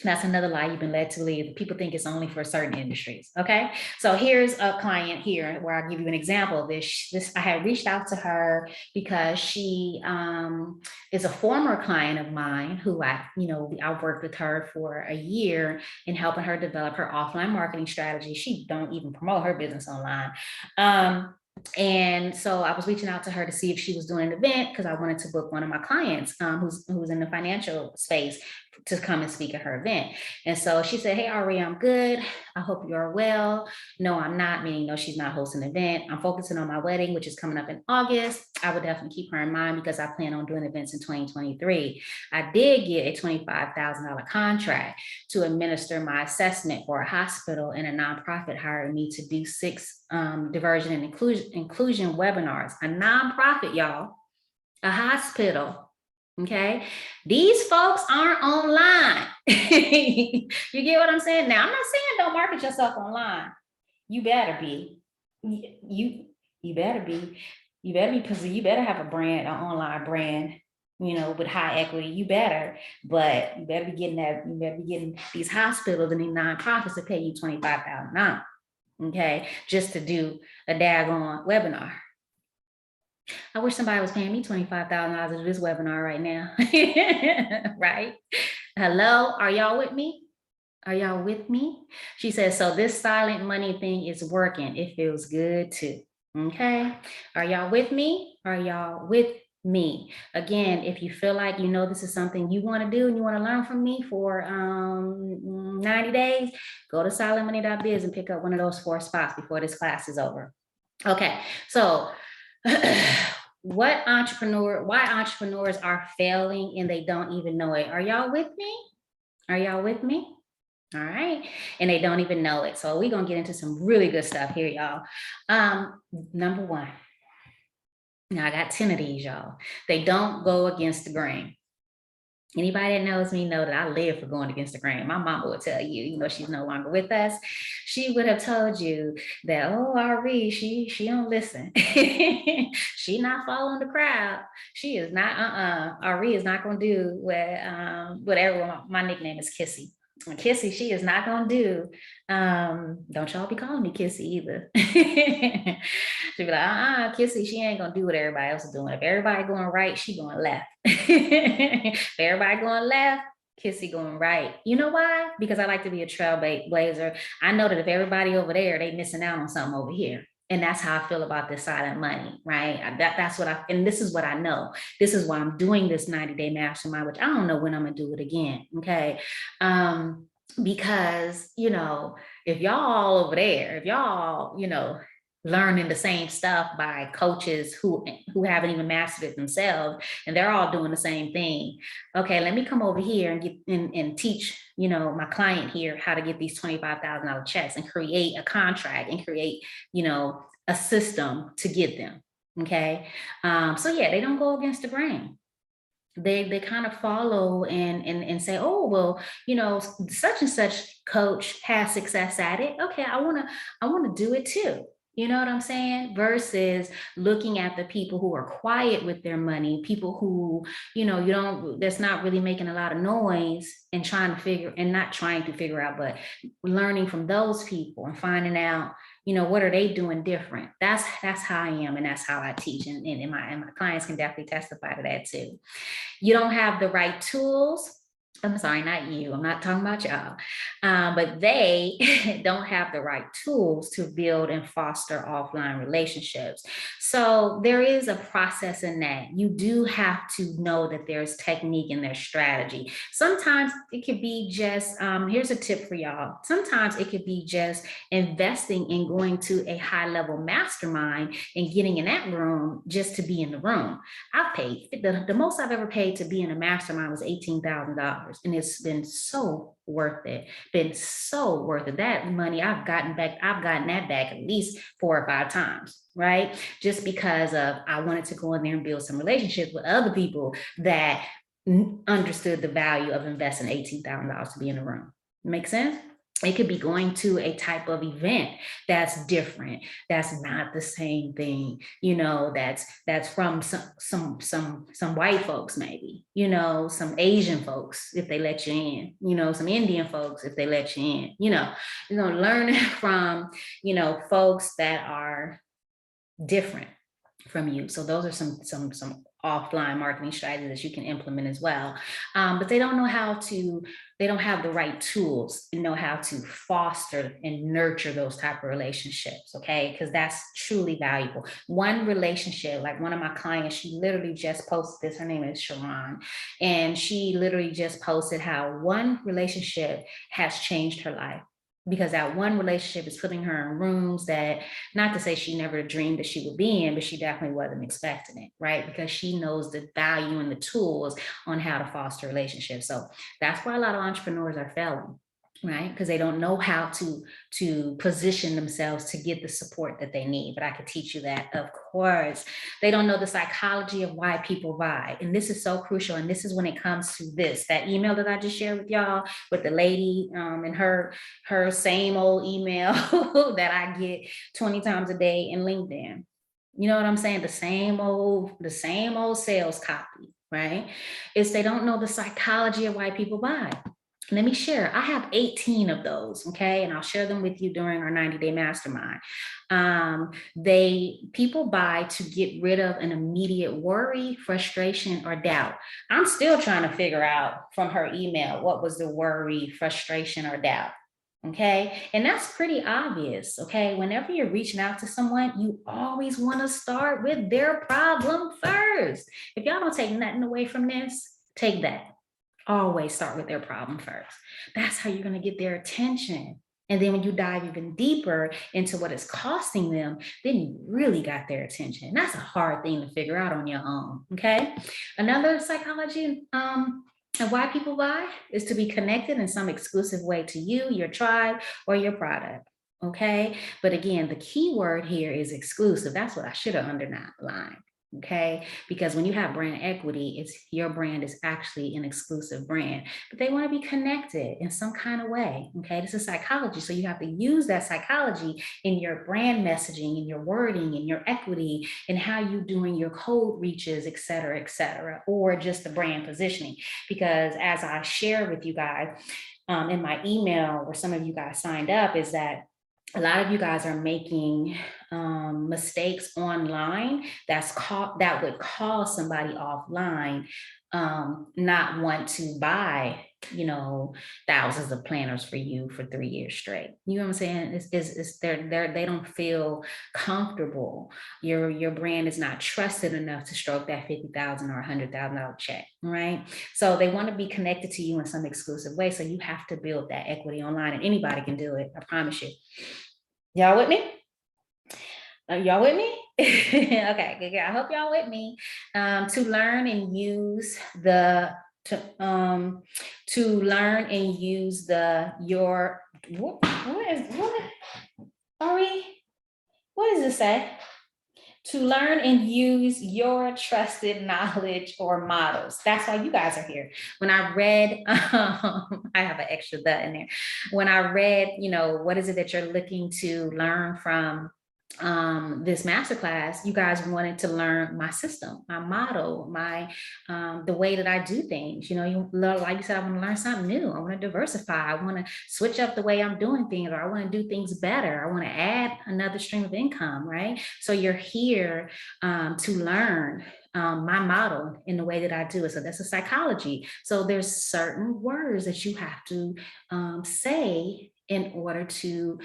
Speaker 1: that's another lie you've been led to believe. People think it's only for certain industries. Okay. So here's a client here where I'll give you an example of this. I had reached out to her because she is a former client of mine who I've worked with her for a year in helping her develop her offline marketing strategy. She don't even promote her business online. And so I was reaching out to her to see if she was doing an event because I wanted to book one of my clients who's in the financial space to come and speak at her event. And so she said, hey, Ari, I'm good. I hope you are well. No, I'm not, meaning no, she's not hosting an event. I'm focusing on my wedding, which is coming up in August. I would definitely keep her in mind because I plan on doing events in 2023. I did get a $25,000 contract to administer my assessment for a hospital, and a nonprofit hired me to do 6 diversion and inclusion webinars. A nonprofit, y'all, a hospital. Okay, these folks aren't online. You get what I'm saying? Now, I'm not saying don't market yourself online. You better be. You better be. You better be, because you better have a brand, an online brand, with high equity. You better, but you better be getting that. You better be getting these hospitals and these nonprofits to pay you $25,000. Okay, just to do a daggone webinar. I wish somebody was paying me $25,000 to do this webinar right now. Right? Hello, are y'all with me? Are y'all with me? She says, so this silent money thing is working. It feels good too. Okay. Are y'all with me? Are y'all with me? Again, if you feel like this is something you want to do and you want to learn from me for 90 days, go to silentmoney.biz and pick up one of those 4 spots before this class is over. Okay, so why entrepreneurs are failing and they don't even know it. Are y'all with me? Are y'all with me? All right. And they don't even know it. So we're going to get into some really good stuff here, y'all. Number 1. Now I got 10 of these, y'all. They don't go against the grain. Anybody that knows me know that I live for going against the grain. My mama would tell you, she's no longer with us. She would have told you that, oh, Ari, she don't listen. She not following the crowd. She is not, Ari is not going to do what everyone, my nickname is Kissy. Kissy, she is not going to do. Don't y'all be calling me Kissy either. She'll be like, Kissy, she ain't going to do what everybody else is doing. If everybody going right, she going left. If everybody going left, Kissy going right. You know why? Because I like to be a trailblazer. I know that if everybody over there, they missing out on something over here. And that's how I feel about this silent money, right? That's what and this is what I know. This is why I'm doing this 90-day mastermind, which I don't know when I'm gonna do it again, okay? Because, if y'all all over there, if y'all, learning the same stuff by coaches who haven't even mastered it themselves, and they're all doing the same thing. Okay, let me come over here and get and teach, my client here how to get these $25,000 checks and create a contract and create, a system to get them. Okay. So yeah, they don't go against the grain. They kind of follow and say, oh, well, such and such coach has success at it. Okay, I want to do it too. You know what I'm saying? Versus looking at the people who are quiet with their money, people who, that's not really making a lot of noise, and not trying to figure out, but learning from those people and finding out, what are they doing different? That's how I am, and that's how I teach. And my clients can definitely testify to that too. You don't have the right tools. I'm sorry, not you. I'm not talking about y'all. But they don't have the right tools to build and foster offline relationships. So there is a process in that. You do have to know that there's technique in their strategy. Sometimes it could be just, here's a tip for y'all. Sometimes it could be just investing in going to a high level mastermind and getting in that room just to be in the room. I've paid, the most I've ever paid to be in a mastermind was $18,000. And it's been so worth it. That money I've gotten that back at least 4 or 5 times, right? Just because I wanted to go in there and build some relationships with other people that understood the value of investing $18,000 to be in a room. Make sense? It could be going to a type of event that's different. That's not the same thing, that's from some white folks, maybe, some Asian folks, if they let you in, some Indian folks, if they let you in, learn from, folks that are different from you. So those are some offline marketing strategies that you can implement as well. But they don't know they don't have the right tools and know how to foster and nurture those type of relationships, okay? Because that's truly valuable. One relationship, like one of my clients, she literally just posted this, her name is Sharon, and she literally just posted how one relationship has changed her life, because that one relationship is putting her in rooms that, not to say she never dreamed that she would be in, but she definitely wasn't expecting it, right? Because she knows the value and the tools on how to foster relationships. So that's why a lot of entrepreneurs are failing, right? Because they don't know how to position themselves to get the support that they need. But I could teach you that, of course. They don't know the psychology of why people buy. And this is so crucial. And this is when it comes to that email that I just shared with y'all, with the lady and her same old email that I get 20 times a day in LinkedIn. You know what I'm saying? The same old sales copy, right? It's they don't know the psychology of why people buy. Let me share. I have 18 of those, okay? And I'll share them with you during our 90-day mastermind. People buy to get rid of an immediate worry, frustration, or doubt. I'm still trying to figure out from her email what was the worry, frustration, or doubt. Okay. And that's pretty obvious. Okay. Whenever you're reaching out to someone, you always want to start with their problem first. If y'all don't take nothing away from this, take that. Always start with their problem first. That's how you're going to get their attention. And then when you dive even deeper into what it's costing them, then you really got their attention. That's a hard thing to figure out on your own. Okay. Another psychology and why people buy is to be connected in some exclusive way to you, your tribe, or your product. Okay. But again, the key word here is exclusive. That's what I should have underlined. Okay. Because when you have brand equity, it's your brand is actually an exclusive brand, but they want to be connected in some kind of way. Okay. This is psychology. So you have to use that psychology in your brand messaging, in your wording, in your equity, and how you doing your cold reaches, et cetera, or just the brand positioning. Because as I share with you guys in my email, where some of you guys signed up, is that a lot of you guys are making mistakes online that would cause somebody offline not want to buy, thousands of planners for you for 3 years straight. You know what I'm saying? They don't feel comfortable. Your brand is not trusted enough to stroke that $50,000 or $100,000 check, right? So they want to be connected to you in some exclusive way. So you have to build that equity online, and anybody can do it. I promise you. Y'all with me? Y'all with me? Okay, good. I hope y'all with me. To learn and use what does it say? To learn and use your trusted knowledge or models. That's why you guys are here. When I read, I have an extra "the" in there. When I read, what is it that you're looking to learn from this masterclass, you guys wanted to learn my system, my model, the way that I do things. Like you said, I want to learn something new. I want to diversify. I want to switch up the way I'm doing things, or I want to do things better. I want to add another stream of income, right? So you're here to learn my model in the way that I do it. So that's a psychology. So there's certain words that you have to say in order to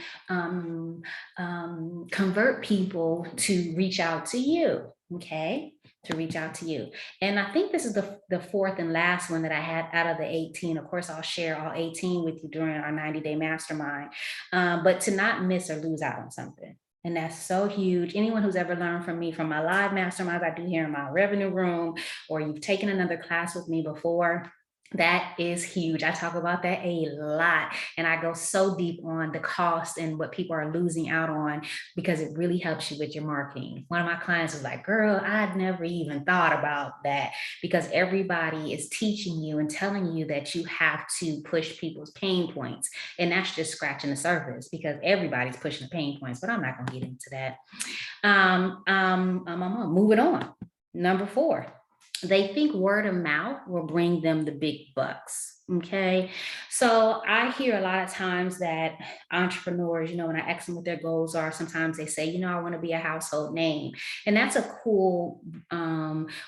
Speaker 1: convert people to reach out to you, okay? To reach out to you. And I think this is the fourth and last one that I had out of the 18. Of course, I'll share all 18 with you during our 90-day mastermind, but to not miss or lose out on something. And that's so huge. Anyone who's ever learned from me from my live masterminds I do here in my revenue room, or you've taken another class with me before, that is huge. I talk about that a lot, and I go so deep on the cost and what people are losing out on, because it really helps you with your marketing. One of my clients was like, girl, I'd never even thought about that, because everybody is teaching you and telling you that you have to push people's pain points. And that's just scratching the surface, because everybody's pushing the pain points, but I'm not going to get into that. Moving on. Number 4. They think word of mouth will bring them the big bucks. Okay. So I hear a lot of times that entrepreneurs, when I ask them what their goals are, sometimes they say, I want to be a household name. And that's a cool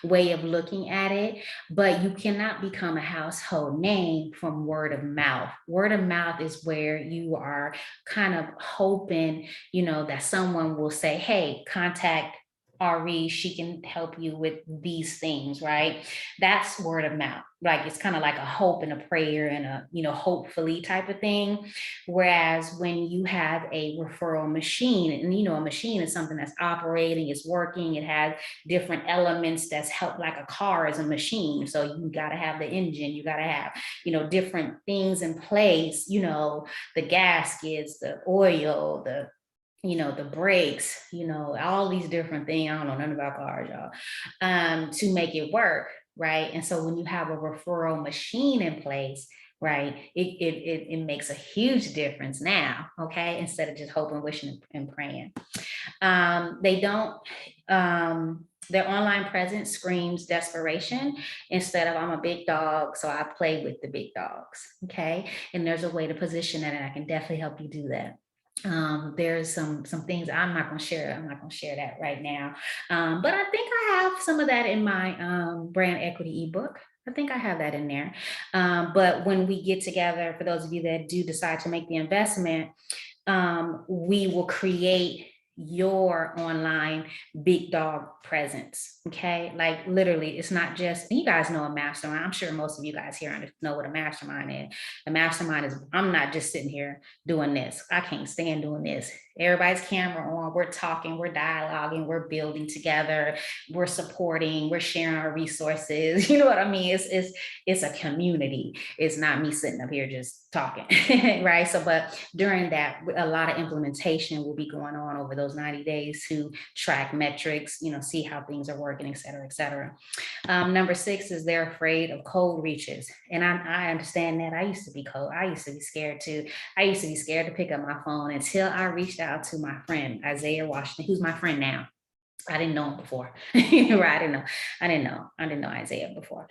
Speaker 1: way of looking at it. But you cannot become a household name from word of mouth. Word of mouth is where you are kind of hoping, that someone will say, hey, contact Ari, she can help you with these things, right? That's word of mouth. Like it's kind of like a hope and a prayer and a, hopefully type of thing. Whereas when you have a referral machine, and a machine is something that's operating, it's working, it has different elements that's help, like a car is a machine. So you got to have the engine, you got to have, different things in place, the gaskets, the oil, the brakes, all these different things. I don't know nothing about cars, y'all, to make it work, right? And so when you have a referral machine in place, right, it makes a huge difference now, okay? Instead of just hoping, wishing, and praying. They don't, their online presence screams desperation instead of I'm a big dog, so I play with the big dogs, okay? And there's a way to position that, and I can definitely help you do that. There's some things I'm not going to share. I'm not going to share that right now. But I think I have some of that in my brand equity ebook. I think I have that in there. But when we get together, for those of you that do decide to make the investment, we will create your online big dog presence. Okay. Like literally, it's not just, you guys know a mastermind. I'm sure most of you guys here know what a mastermind is. A mastermind is, I'm not just sitting here doing this. I can't stand doing this. Everybody's camera on, we're talking, we're dialoguing, we're building together, we're supporting, we're sharing our resources. You know what I mean? It's a community. It's not me sitting up here just talking, right? So, but during that, a lot of implementation will be going on over those 90 days to track metrics, see how things are working, et cetera, et cetera. Number 6 is they're afraid of cold reaches. And I understand that. I used to be cold. I used to be scared too. I used to be scared to pick up my phone until I reached out to my friend, Isaiah Washington, who's my friend now. I didn't know him before. Right? I didn't know Isaiah before.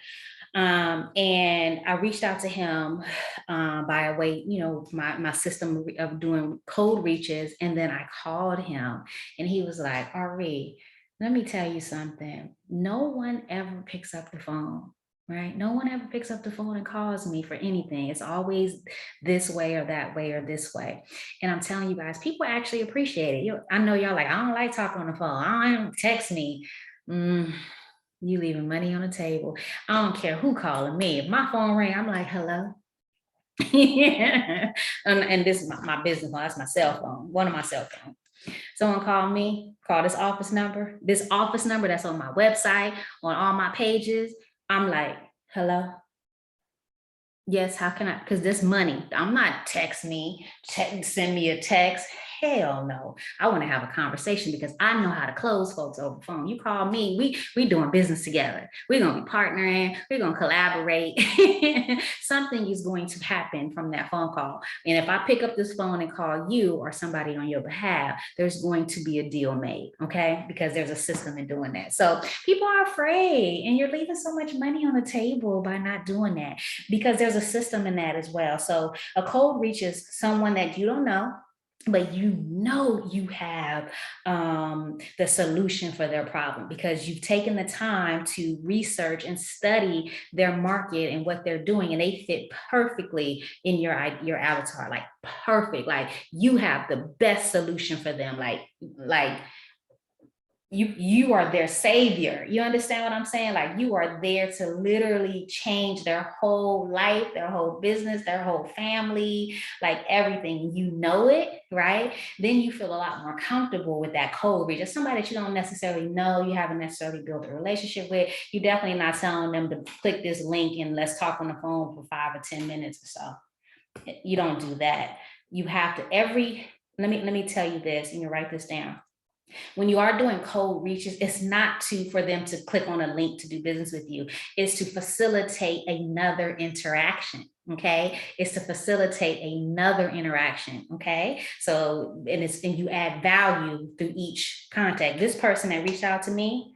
Speaker 1: And I reached out to him by a way, my system of doing cold reaches. And then I called him and he was like, Ari, let me tell you something. No one ever picks up the phone. Right? No one ever picks up the phone and calls me for anything. It's always this way or that way or this way. And I'm telling you guys, people actually appreciate it. I know y'all like, I don't like talking on the phone. I don't text me. You leaving money on the table. I don't care who calling me. If my phone ring, I'm like, hello. And this is my business phone. That's my cell phone. One of my cell phones. Someone call me, call this office number that's on my website, on all my pages. I'm like, hello. Yes, how can I? Because this money, I'm not text me, send me a text. Hell no. I want to have a conversation because I know how to close folks over the phone. You call me, we doing business together. We're gonna be partnering, we're gonna collaborate. Something is going to happen from that phone call. And if I pick up this phone and call you or somebody on your behalf, there's going to be a deal made, okay? Because there's a system in doing that. So people are afraid, and you're leaving so much money on the table by not doing that, because there's a system in that as well. So a cold reach is someone that you don't know, but you have the solution for their problem because you've taken the time to research and study their market and what they're doing, and they fit perfectly in your avatar, like perfect. Like you have the best solution for them, like you are their savior. You understand what I'm saying? Like you are there to literally change their whole life, their whole business, their whole family, like everything. You know it, right? Then you feel a lot more comfortable with that cold reach. Just somebody that you don't necessarily know, you haven't necessarily built a relationship with. You definitely not telling them to click this link and let's talk on the phone for 5 or 10 minutes or so. You don't do that. You have to let me tell you this, and you write this down. When you are doing cold reaches, it's not for them to click on a link to do business with you. It's to facilitate another interaction. Okay. It's to facilitate another interaction. Okay. So, and you add value through each contact. This person that reached out to me,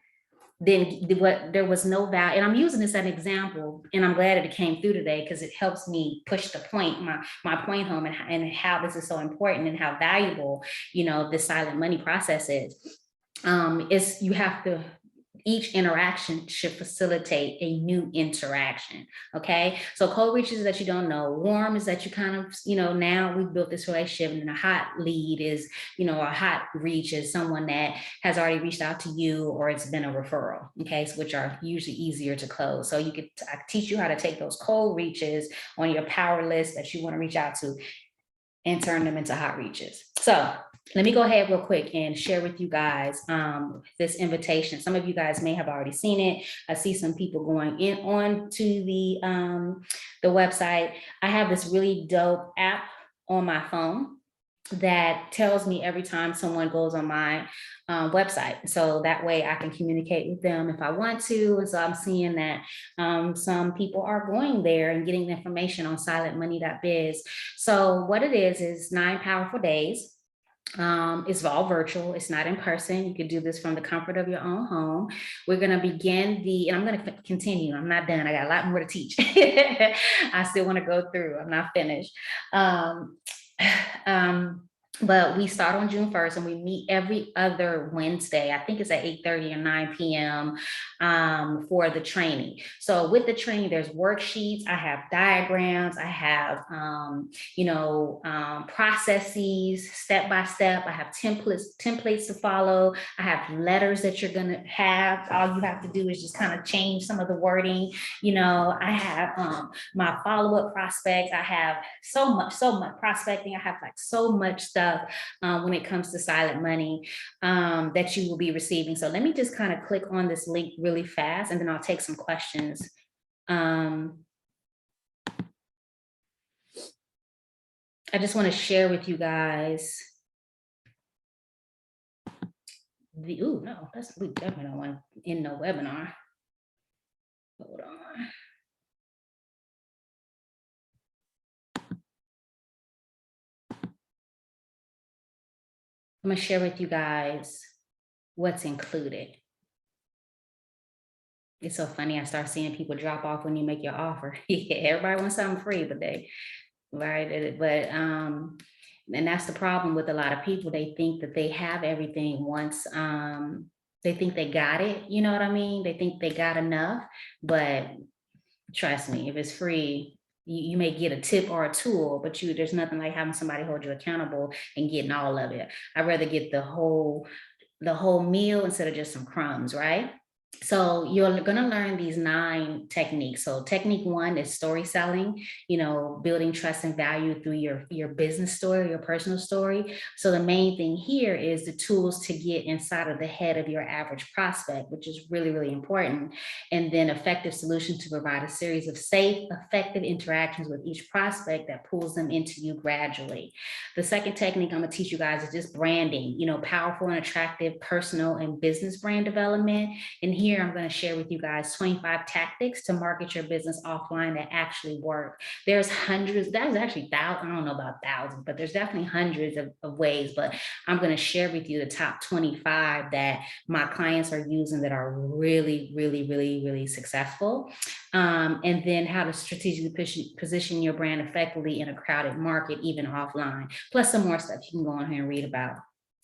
Speaker 1: then there was no value. And I'm using this as an example, and I'm glad that it came through today because it helps me push the point, my point home, and how this is so important and how valuable, the silent money process is you have to, each interaction should facilitate a new interaction. Okay. So cold reach is that you don't know. Warm is that you kind of, now we've built this relationship, and a hot lead is, a hot reach is someone that has already reached out to you, or it's been a referral. Okay. So which are usually easier to close. So I teach you how to take those cold reaches on your power list that you want to reach out to and turn them into hot reaches. So let me go ahead real quick and share with you guys this invitation. Some of you guys may have already seen it. I see some people going in on to the website. I have this really dope app on my phone that tells me every time someone goes on my website. So that way I can communicate with them if I want to. And so I'm seeing that some people are going there and getting the information on silentmoney.biz. So what it is 9 powerful days. It's all virtual. It's not in person. You can do this from the comfort of your own home. We're going to begin and I'm going to continue. I'm not done. I got a lot more to teach. I still want to go through. I'm not finished. But we start on June 1st, and we meet every other Wednesday. I think it's at 8:30 or 9 p.m. For the training. So with the training, there's worksheets. I have diagrams. I have, processes, step by step. I have templates to follow. I have letters that you're going to have. All you have to do is just kind of change some of the wording. I have my follow-up prospects. I have so much prospecting. I have like so much stuff when it comes to silent money that you will be receiving. So let me just kind of click on this link really fast, and then I'll take some questions. I just want to share with you guys we definitely don't want to end no webinar. Hold on. I'm going to share with you guys what's included. It's so funny. I start seeing people drop off when you make your offer. Everybody wants something free, but and that's the problem with a lot of people. They think that they have everything once they think they got it. You know what I mean? They think they got enough, but trust me, if it's free, you may get a tip or a tool, but there's nothing like having somebody hold you accountable and getting all of it. I'd rather get the whole meal instead of just some crumbs, right? So you're going to learn these 9 techniques. So technique 1 is story selling, building trust and value through your business story, your personal story. So the main thing here is the tools to get inside of the head of your average prospect, which is really, really important. And then effective solutions to provide a series of safe, effective interactions with each prospect that pulls them into you gradually. The second technique I'm going to teach you guys is just branding, powerful and attractive personal and business brand development. And here I'm going to share with you guys 25 tactics to market your business offline that actually work. There's hundreds, there's actually thousands, I don't know about thousands, but there's definitely hundreds of ways, but I'm going to share with you the top 25 that my clients are using that are really, really, really, really successful. And then how to strategically position your brand effectively in a crowded market, even offline, plus some more stuff you can go on here and read about.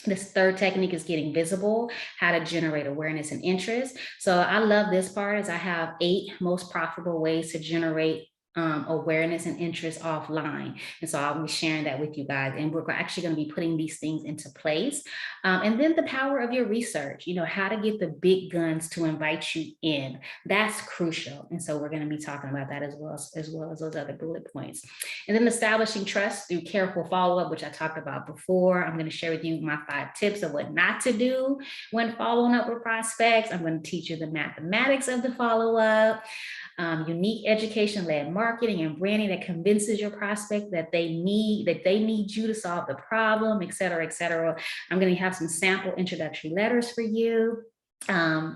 Speaker 1: This third technique is getting visible, how to generate awareness and interest. So I love this part is I have 8 most profitable ways to generate awareness and interest offline. And so I'll be sharing that with you guys. And we're actually going to be putting these things into place. And then the power of your research, how to get the big guns to invite you in. That's crucial. And so we're going to be talking about that as well as those other bullet points. And then establishing trust through careful follow-up, which I talked about before. I'm going to share with you my 5 tips of what not to do when following up with prospects. I'm going to teach you the mathematics of the follow-up. Unique education-led marketing and branding that convinces your prospect that they need you to solve the problem, et cetera, et cetera. I'm going to have some sample introductory letters for you.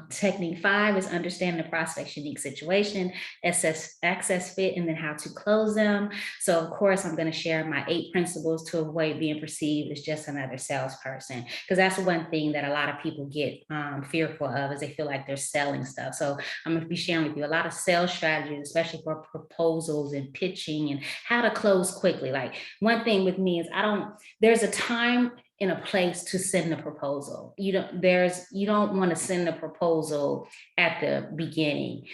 Speaker 1: Technique 5 is understanding the prospect's unique situation, assess access fit, and then how to close them. So, of course, I'm going to share my 8 principles to avoid being perceived as just another salesperson, because that's one thing that a lot of people get fearful of, is they feel like they're selling stuff. So, I'm going to be sharing with you a lot of sales strategies, especially for proposals and pitching and how to close quickly. Like, one thing with me is there's a time in a place to send the proposal. You don't want to send the proposal at the beginning,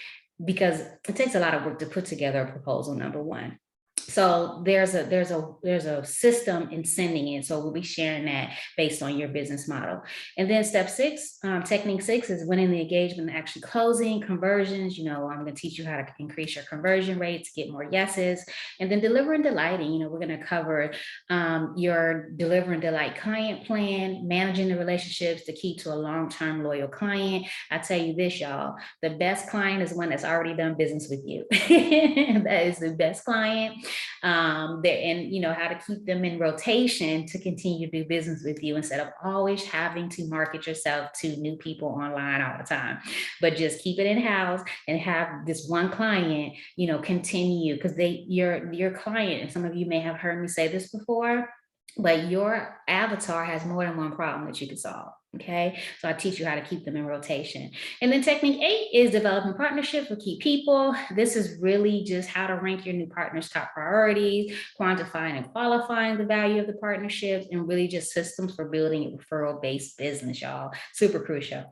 Speaker 1: because it takes a lot of work to put together a proposal, number one. So there's a system in sending it. So we'll be sharing that based on your business model. And then step 6, technique 6 is winning the engagement and actually closing conversions. I'm going to teach you how to increase your conversion rates, get more yeses, and then deliver and delighting. We're going to cover your deliver and delight client plan, managing the relationships, the key to a long-term loyal client. I tell you this, y'all, the best client is one that's already done business with you. That is the best client. And how to keep them in rotation to continue to do business with you, instead of always having to market yourself to new people online all the time. But just keep it in house and have this one client, continue, because your client, and some of you may have heard me say this before, but your avatar has more than one problem that you can solve. Okay, so I teach you how to keep them in rotation. And then technique 8 is developing partnerships with key people. This is really just how to rank your new partners' top priorities, quantifying and qualifying the value of the partnerships, and really just systems for building a referral-based business, y'all. Super crucial.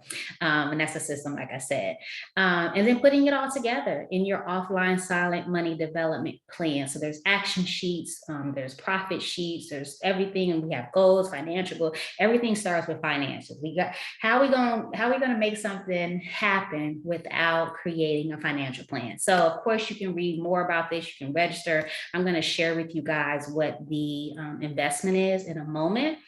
Speaker 1: And that's a system, like I said. And then putting it all together in your offline silent money development plan. So there's action sheets, there's profit sheets, there's everything, and we have goals, financial goals. Everything starts with finances. We got how we gonna make something happen without creating a financial plan. So of course you can read more about this. You can register. I'm going to share with you guys what the investment is in a moment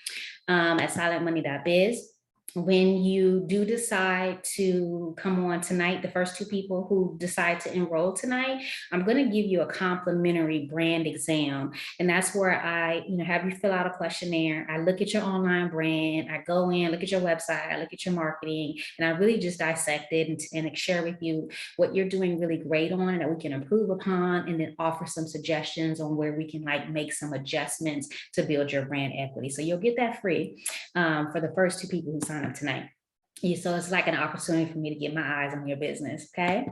Speaker 1: at silentmoney.biz. When you do decide to come on tonight, the first 2 people who decide to enroll tonight, I'm going to give you a complimentary brand exam. And that's where I, have you fill out a questionnaire. I look at your online brand. I go in, look at your website. I look at your marketing, and I really just dissect it and share with you what you're doing really great on that we can improve upon, and then offer some suggestions on where we can make some adjustments to build your brand equity. So you'll get that free for the first 2 people who sign up tonight. So it's like an opportunity for me to get my eyes on your business. Okay.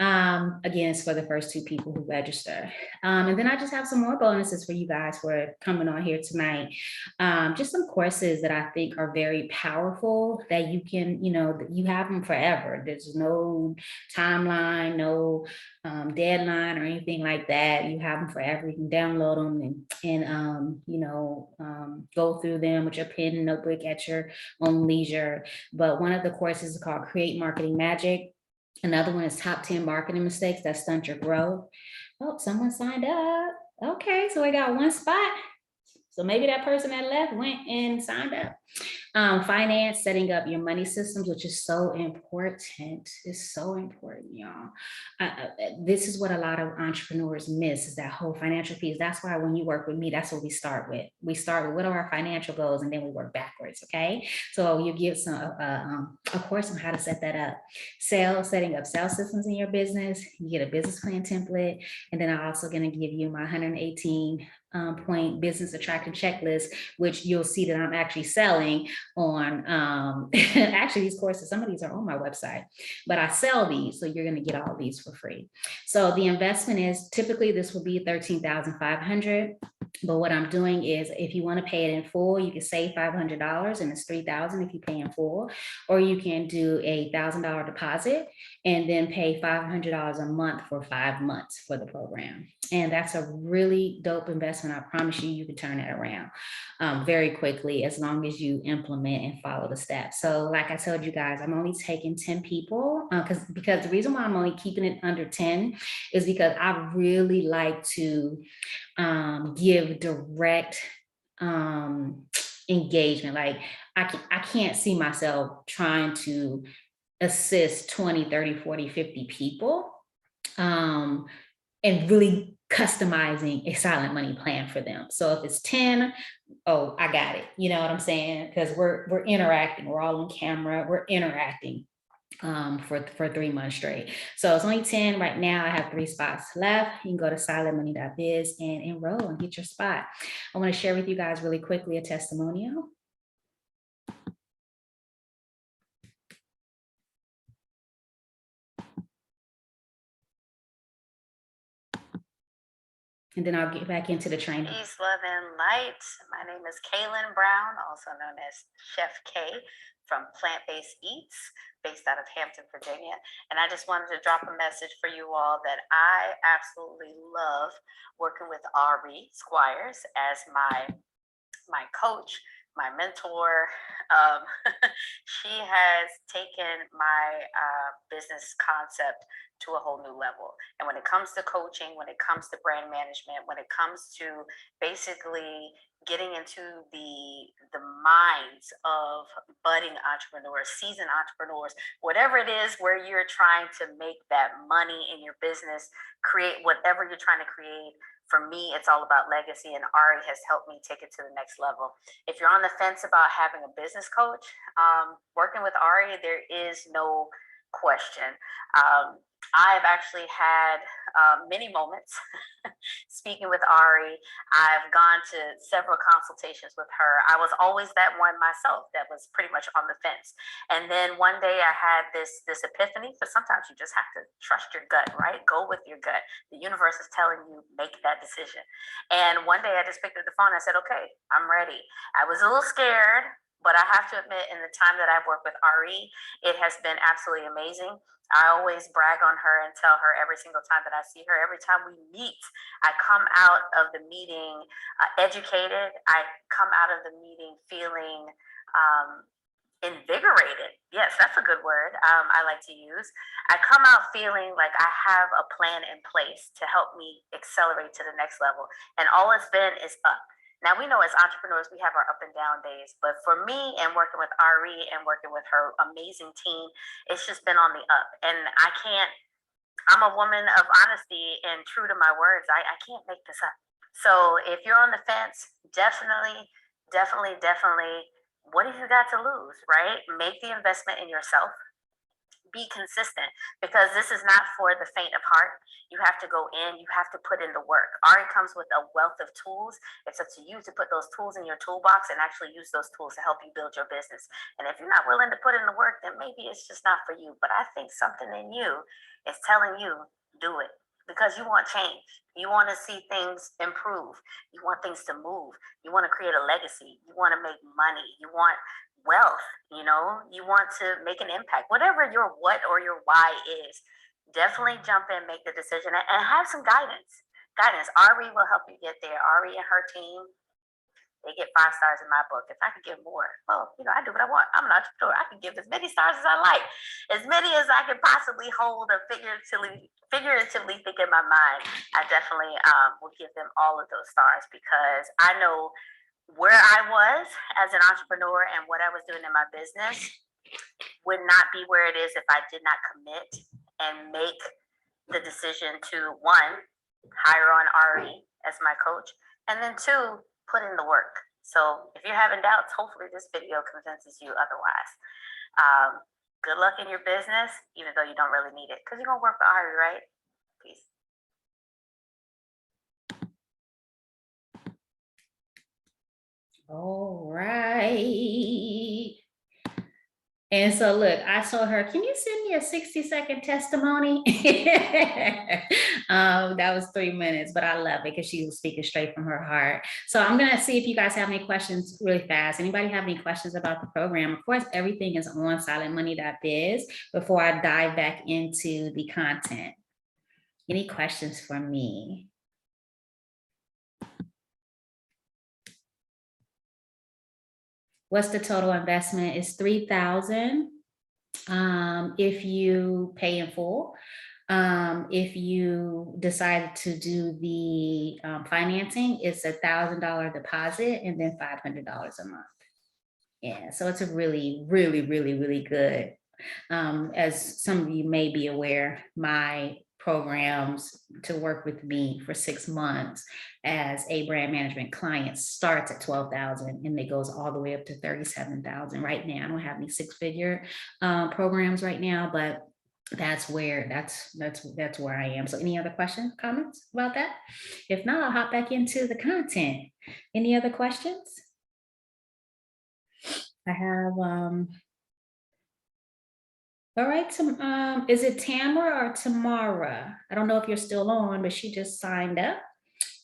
Speaker 1: Again, it's for the first 2 people who register. And then I just have some more bonuses for you guys who are coming on here tonight. Just some courses that I think are very powerful that you can, you have them forever. There's no timeline, no deadline or anything like that. You have them forever. You can download them and go through them with your pen and notebook at your own leisure. But one of the courses is called Create Marketing Magic. Another one is Top 10 Marketing Mistakes That Stunt Your Growth. Oh, someone signed up. Okay, so we got 1 spot. So maybe that person that left went and signed up. Finance, setting up your money systems, which is so important. It's so important, y'all. This is what a lot of entrepreneurs miss, is that whole financial piece. That's why when you work with me, that's what we start with. We start with what are our financial goals, and then we work backwards, okay? So you get a course on how to set that up. Setting up sales systems in your business. You get a business plan template. And then I'm also going to give you my 118 point business attractive checklist, which you'll see that I'm actually selling on. Actually, these courses, some of these are on my website, but I sell these, so you're going to get all these for free. So the investment is, typically this will be $13,500. But what I'm doing is, if you want to pay it in full, you can save $500 and it's $3,000 if you pay in full, or you can do a $1,000 deposit and then pay $500 a month for 5 months for the program. And that's a really dope investment. I promise you, you can turn it around very quickly, as long as you implement and follow the steps. So like I told you guys, I'm only taking 10 people because the reason why I'm only keeping it under 10 is because I really like to give direct engagement. Like I can't see myself trying to assist 20, 30, 40, 50 people and really customizing a silent money plan for them. So if it's 10, oh, I got it. You know what I'm saying? Because we're interacting. We're all on camera. We're interacting. for 3 months straight. So it's only 10 right now. I have 3 spots left. You can go to silentmoney.biz and enroll and get your spot. I want to share with you guys really quickly a testimonial. And then I'll get back into the training.
Speaker 2: Peace, love, and light. My name is Kaylin Brown, also known as Chef K from Plant Based Eats, based out of Hampton, Virginia. And I just wanted to drop a message for you all that I absolutely love working with Ari Squires as my coach, my mentor. She has taken my business concept to a whole new level. And when it comes to coaching, when it comes to brand management, when it comes to basically getting into the minds of budding entrepreneurs, seasoned entrepreneurs, whatever it is where you're trying to make that money in your business, create whatever you're trying to create. For me, it's all about legacy, and Ari has helped me take it to the next level. If you're on the fence about having a business coach, working with Ari, there is no question. I've actually had many moments speaking with Ari. I've gone to several consultations with her. I was always that one myself that was pretty much on the fence. And then one day I had this epiphany, because sometimes you just have to trust your gut, right? Go with your gut. The universe is telling you, make that decision. And one day I just picked up the phone and I said, okay, I'm ready. I was a little scared, but I have to admit, in the time that I've worked with Ari, it has been absolutely amazing. I always brag on her and tell her every single time that I see her, every time we meet, I come out of the meeting educated. I come out of the meeting feeling invigorated. Yes, that's a good word I like to use. I come out feeling like I have a plan in place to help me accelerate to the next level. And all it's been is up. Now, we know as entrepreneurs, we have our up and down days, but for me and working with Ari and working with her amazing team, it's just been on the up. And I'm a woman of honesty and true to my words. I can't make this up. So if you're on the fence, definitely, what have you got to lose, right? Make the investment in yourself. Be consistent, because this is not for the faint of heart. You have to go in, you have to put in the work. Ari comes with a wealth of tools. It's up to you to put those tools in your toolbox and actually use those tools to help you build your business. And if you're not willing to put in the work, then maybe it's just not for you. But I think something in you is telling you, do it, because you want change. You want to see things improve. You want things to move. You want to create a legacy. You want to make money. You want wealth, you want to make an impact. Whatever your what or your why is, definitely jump in, make the decision, and have some guidance. Ari will help you get there. Ari and her team, they get 5 stars in my book. If I could give more, well, I do what I want. I'm an entrepreneur. I can give as many stars as I like, as many as I can possibly hold or figuratively think in my mind. I definitely will give them all of those stars, because I know where I was as an entrepreneur and what I was doing in my business would not be where it is if I did not commit and make the decision to, 1, hire on Ari as my coach, and then 2, put in the work. So if you're having doubts, hopefully this video convinces you otherwise. Good luck in your business, even though you don't really need it, because you're going to work with Ari, right? Peace.
Speaker 1: All right. And so look, I told her, can you send me a 60-second testimony? That was 3 minutes, but I love it because she was speaking straight from her heart. So I'm going to see if you guys have any questions really fast. Anybody have any questions about the program? Of course, everything is on silentmoney.biz before I dive back into the content. Any questions for me? What's the total investment? It's $3,000 if you pay in full. If you decide to do the financing, it's $1,000 deposit and then $500 a month. Yeah, so it's a really, really, really, really good. As some of you may be aware, my programs to work with me for 6 months as a brand management client starts at 12,000 and it goes all the way up to 37,000 right now. I don't have any six-figure programs right now, but that's where I am. So any other questions, comments about that? If not, I'll hop back into the content. Any other questions? I have all right, is it Tamara or Tamara? I don't know if you're still on, but she just signed up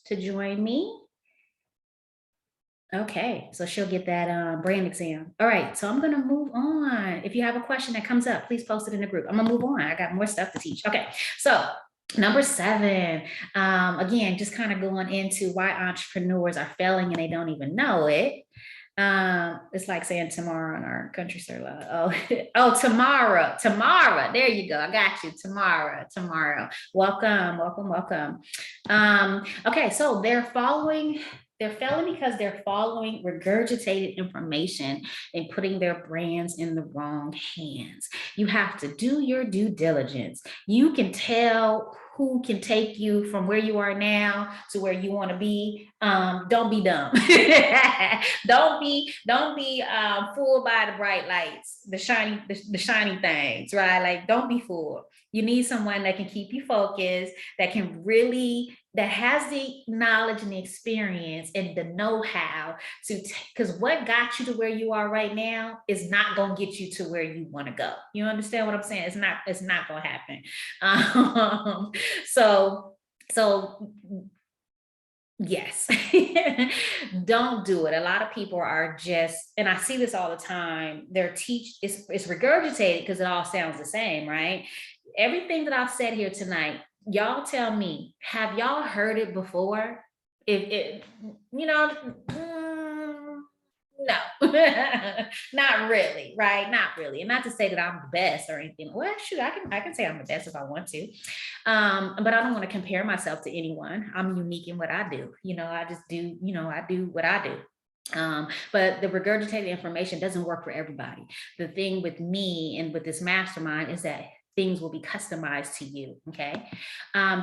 Speaker 1: to join me. Okay, so she'll get that brand exam. All right, so I'm gonna move on. If you have a question that comes up, please post it in the group. I'm gonna move on. I got more stuff to teach. Okay, so number 7, again, just kind of going into why entrepreneurs are failing and they don't even know it. It's like saying tomorrow on our country sir. Oh, Tamara. There you go. I got you. Tamara. Welcome. Okay, so they're failing because they're following regurgitated information and putting their brands in the wrong hands. You have to do your due diligence. You can tell who can take you from where you are now to where you want to be. Don't be dumb. don't be fooled by the bright lights, the shiny things, right? Like, don't be fooled. You need someone that can keep you focused, that has the knowledge and the experience and the know-how because what got you to where you are right now is not going to get you to where you want to go. You understand what I'm saying? It's not going to happen. So yes, don't do it. A lot of people are just, and I see this all the time, it's regurgitated because it all sounds the same, right? Everything that I've said here tonight, y'all tell me, have y'all heard it before? No, not really, right? Not really. And not to say that I'm the best or anything. Well, shoot, I can say I'm the best if I want to. But I don't want to compare myself to anyone. I'm unique in what I do. I just do, I do what I do. But the regurgitated information doesn't work for everybody. The thing with me and with this mastermind is that things will be customized to you. Okay.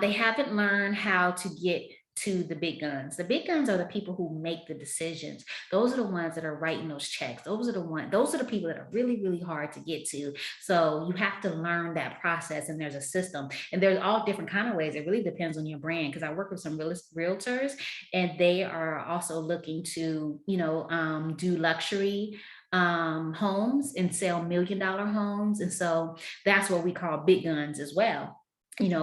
Speaker 1: They haven't learned how to get to the big guns. The big guns are the people who make the decisions. Those are the ones that are writing those checks. Those are the people that are really, really hard to get to. So you have to learn that process, and there's a system, and there's all different kind of ways. It really depends on your brand, because I work with some realtors, and they are also looking to, do luxury homes and sell $1 million homes. And so that's what we call big guns as well.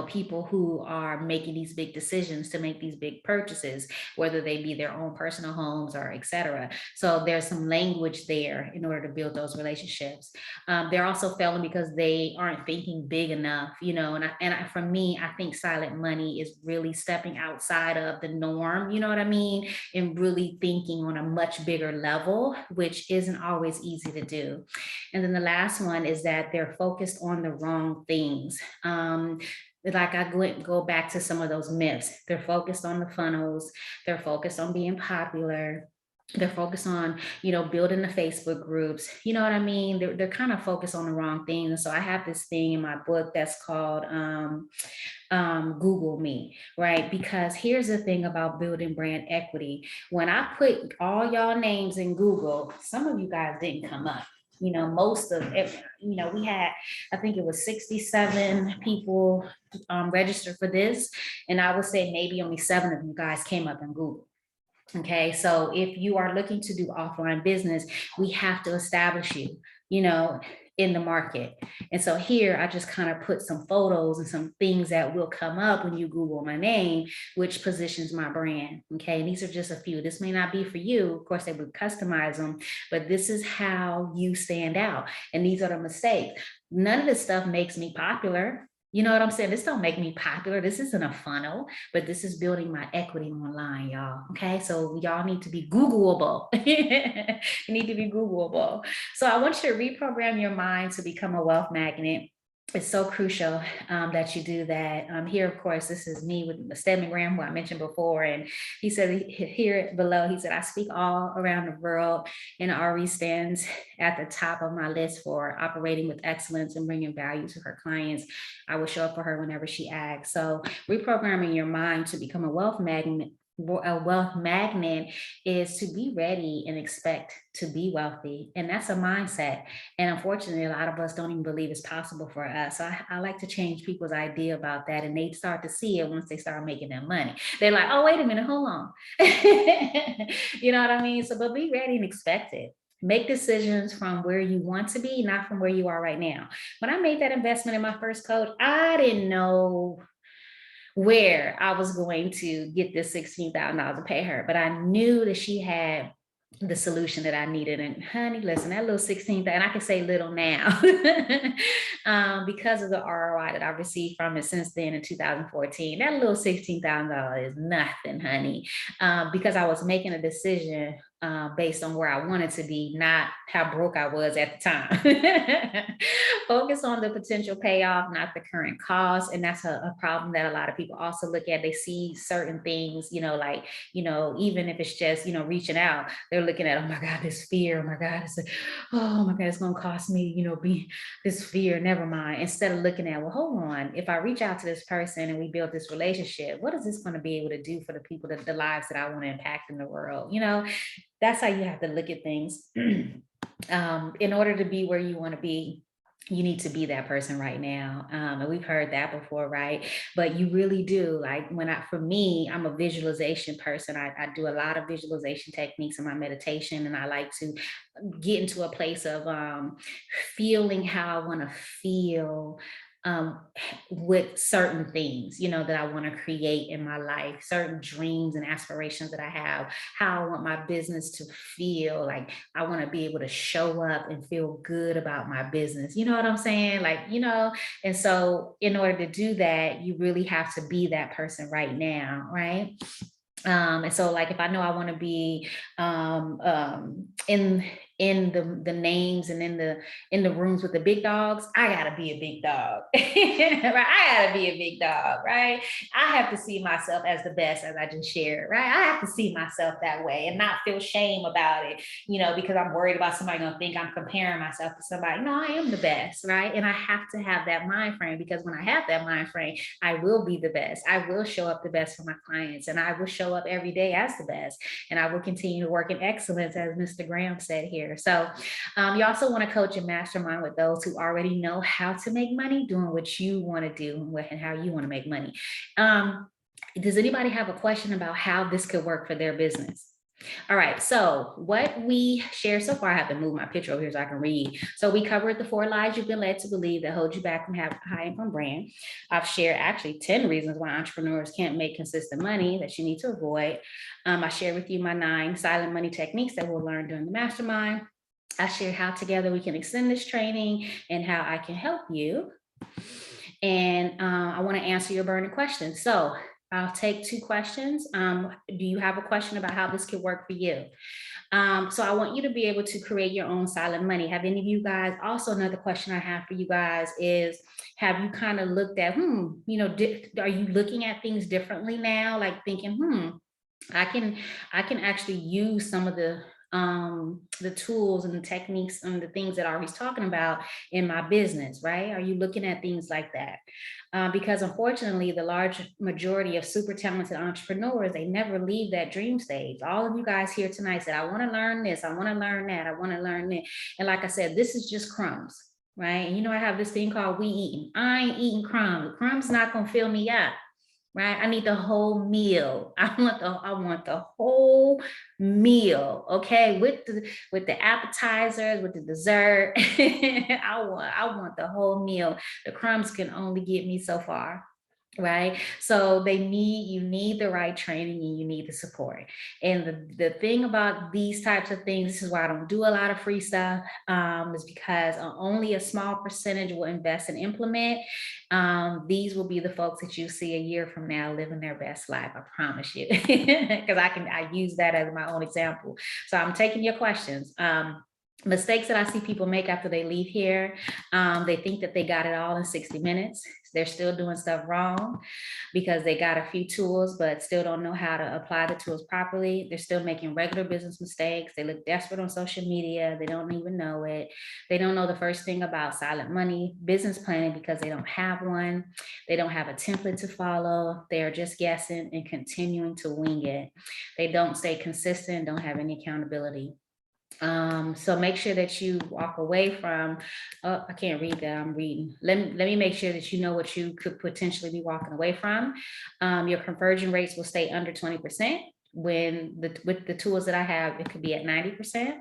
Speaker 1: People who are making these big decisions to make these big purchases, whether they be their own personal homes or etc. So there's some language there in order to build those relationships. They're also failing because they aren't thinking big enough, for me, I think silent money is really stepping outside of the norm, you know what I mean? And really thinking on a much bigger level, which isn't always easy to do. And then the last one is that they're focused on the wrong things. Like I go back to some of those myths. They're focused on the funnels. They're focused on being popular. They're focused on, building the Facebook groups. You know what I mean? They're kind of focused on the wrong things. So I have this thing in my book that's called Google Me, right? Because here's the thing about building brand equity. When I put all y'all names in Google, some of you guys didn't come up. Most of it, we had, I think it was 67 people registered for this. And I would say maybe only 7 of you guys came up in Google. Okay, so if you are looking to do offline business, we have to establish you, in the market. And so here I just kind of put some photos and some things that will come up when you Google my name, which positions my brand. Okay, and these are just a few. This may not be for you. Of course, they would customize them, but this is how you stand out. And these are the mistakes. None of this stuff makes me popular. You know what I'm saying? This don't make me popular. This isn't a funnel, but this is building my equity online, y'all. Okay, so y'all need to be Googleable. You need to be Googleable. So I want you to reprogram your mind to become a wealth magnet. it's so crucial that you do that. Here, of course, this is me with the Stedman who I mentioned before. And he said here below, he said, I speak all around the world, and Ari stands at the top of my list for operating with excellence and bringing value to her clients. I will show up for her whenever she asks. So reprogramming your mind to become a wealth magnet is to be ready and expect to be wealthy. And that's a mindset. And unfortunately, a lot of us don't even believe it's possible for us. So I like to change people's idea about that. And they start to see it once they start making their money. They're like, oh, wait a minute, hold on. You know what I mean? So, but be ready and expect it. Make decisions from where you want to be, not from where you are right now. When I made that investment in my first coach, I didn't know where I was going to get this $16,000 to pay her, but I knew that she had the solution that I needed. And honey, listen, that little 16, and I can say little now, because of the ROI that I've received from it since then in 2014, that little $16,000 is nothing, honey, because I was making a decision based on where I wanted to be, not how broke I was at the time. Focus on the potential payoff, not the current cost. And that's a problem that a lot of people also look at. They see certain things, like, even if it's just, reaching out, they're looking at, oh my God, this fear, oh my God, oh my God, it's going to cost me, be this fear, never mind. Instead of looking at, well, hold on, if I reach out to this person and we build this relationship, what is this going to be able to do for the people, the lives that I want to impact in the world? That's how you have to look at things. In order to be where you want to be, you need to be that person right now. And we've heard that before, right? But you really do. Like for me, I'm a visualization person. I do a lot of visualization techniques in my meditation, and I like to get into a place of feeling how I want to feel with certain things, that I want to create in my life, certain dreams and aspirations that I have, how I want my business to feel. Like I want to be able to show up and feel good about my business. You know what I'm saying? And so in order to do that, you really have to be that person right now, right? And so like if I know I want to be in the names and in the rooms with the big dogs, I gotta be a big dog. Right? I gotta be a big dog, right? I have to see myself as the best, as I just shared, right? I have to see myself that way and not feel shame about it, because I'm worried about somebody gonna think I'm comparing myself to somebody. No, I am the best, right? And I have to have that mind frame, because when I have that mind frame, I will be the best. I will show up the best for my clients, and I will show up every day as the best. And I will continue to work in excellence, as Mr. Graham said here. So you also want to coach and mastermind with those who already know how to make money doing what you want to do and how you want to make money. Does anybody have a question about how this could work for their business? All right, so what we shared so far, I have to move my picture over here so I can read. So we covered the 4 lies you've been led to believe that hold you back from having a high income brand. I've shared actually 10 reasons why entrepreneurs can't make consistent money that you need to avoid. I shared with you my 9 silent money techniques that we'll learn during the mastermind. I shared how together we can extend this training and how I can help you. And I want to answer your burning questions. So I'll take 2 questions. Do you have a question about how this could work for you? So I want you to be able to create your own silent money. Have any of you guys, also another question I have for you guys is, have you kind of looked at, are you looking at things differently now? Like thinking, I can actually use some of the tools and the techniques and the things that Ari's talking about in my business, right? Are you looking at things like that? Because unfortunately, the large majority of super talented entrepreneurs, they never leave that dream stage. All of you guys here tonight said, I want to learn this, I want to learn that, I want to learn that. And like I said, this is just crumbs, right? And I have this thing called we eating. I ain't eating crumbs. Crumbs not going to fill me up. Right? I need the whole meal. I want the whole meal. Okay. With the appetizers, with the dessert. I want the whole meal. The crumbs can only get me so far. Right. So you need the right training, and you need the support. And the thing about these types of things, this is why I don't do a lot of free stuff, is because only a small percentage will invest and implement. These will be the folks that you see a year from now living their best life. I promise you, because I use that as my own example. So I'm taking your questions. Mistakes that I see people make after they leave here, they think that they got it all in 60 minutes. They're still doing stuff wrong because they got a few tools, but still don't know how to apply the tools properly. They're still making regular business mistakes. They look desperate on social media. They don't even know it. They don't know the first thing about silent money, business planning, because they don't have one. They don't have a template to follow. They are just guessing and continuing to wing it. They don't stay consistent, don't have any accountability. So make sure that you walk away from, oh, I can't read that, I'm reading. Let me make sure that you know what you could potentially be walking away from. Your conversion rates will stay under 20%. With the tools that I have, it could be at 90%.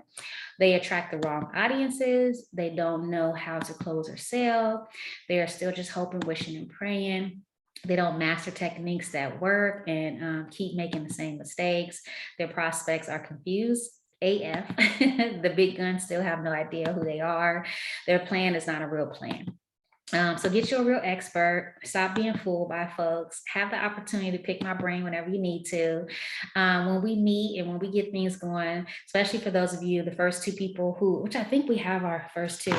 Speaker 1: They attract the wrong audiences. They don't know how to close or sell. They are still just hoping, wishing, and praying. They don't master techniques that work and keep making the same mistakes. Their prospects are confused AF. The big guns still have no idea who they are. Their plan is not a real plan. So get you a real expert. Stop being fooled by folks. Have the opportunity to pick my brain whenever you need to. When we meet and when we get things going, especially for those of you, the first two people which I think we have our first two.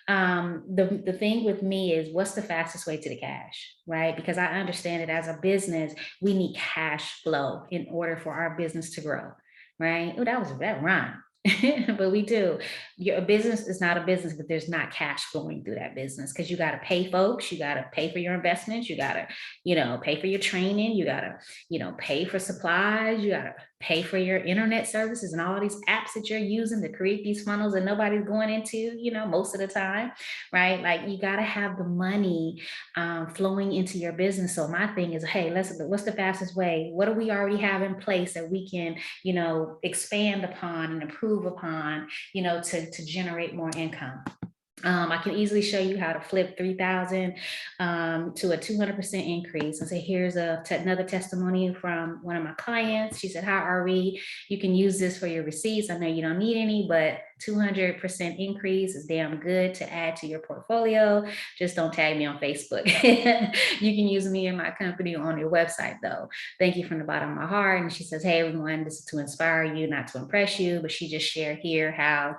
Speaker 1: The thing with me is, what's the fastest way to the cash, right? Because I understand that as a business, we need cash flow in order for our business to grow, right? Oh, that rhyme. But we do. Your business is not a business, but there's not cash flowing through that business because you got to pay folks, you got to pay for your investments, you got to, pay for your training, you got to, pay for supplies, you got to pay for your internet services and all these apps that you're using to create these funnels and nobody's going into, most of the time, right? Like you got to have the money flowing into your business. So my thing is, hey, what's the fastest way? What do we already have in place that we can, expand upon and improve upon, to generate more income? I can easily show you how to flip 3,000 to a 200% increase. And say, here's another testimony from one of my clients. She said, "Hi, Ari, you can use this for your receipts. I know you don't need any, but 200% increase is damn good to add to your portfolio. Just don't tag me on Facebook." You can use me and my company on your website though. Thank you from the bottom of my heart. And she says, "Hey, everyone, this is to inspire you, not to impress you." But she just shared here how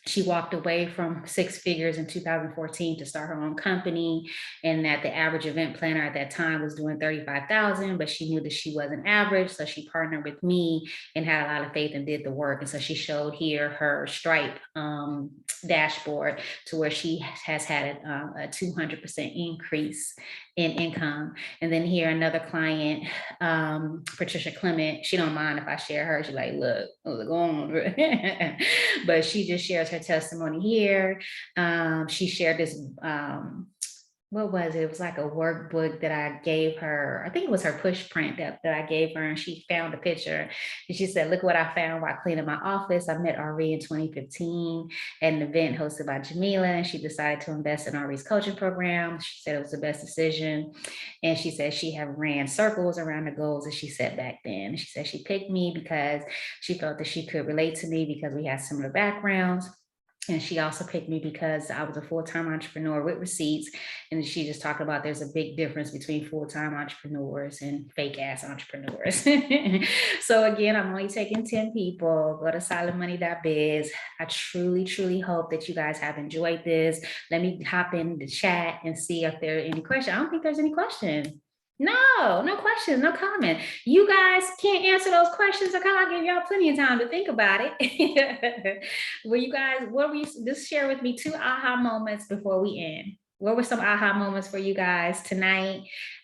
Speaker 1: she walked away from six figures in 2014 to start her own company, and that the average event planner at that time was doing 35,000, but she knew that she wasn't average. So she partnered with me and had a lot of faith and did the work. And so she showed here her Stripe dashboard to where she has had a 200% increase in income. And then here another client, Patricia Clement, she don't mind if I share her. She's like, look, go on. But she just shares her testimony here. She shared this, what was it? It was like a workbook that I gave her. I think it was her push print that I gave her, and she found a picture. And she said, "Look what I found while cleaning my office. I met Ari in 2015 at an event hosted by Jamila, and she decided to invest in Ari's coaching program. She said it was the best decision. And she said she had ran circles around the goals that she set back then. And she said she picked me because she felt that she could relate to me because we had similar backgrounds. And she also picked me because I was a full-time entrepreneur with receipts. And she just talked about there's a big difference between full-time entrepreneurs and fake ass entrepreneurs." So again, I'm only taking 10 people. Go to silentmoney.biz. I truly, truly hope that you guys have enjoyed this. Let me hop in the chat and see if there are any questions. I don't think there's any questions. No questions, no comment. You guys can't answer those questions. I'll give y'all plenty of time to think about it. Just share with me 2 aha moments before we end. What were some aha moments for you guys tonight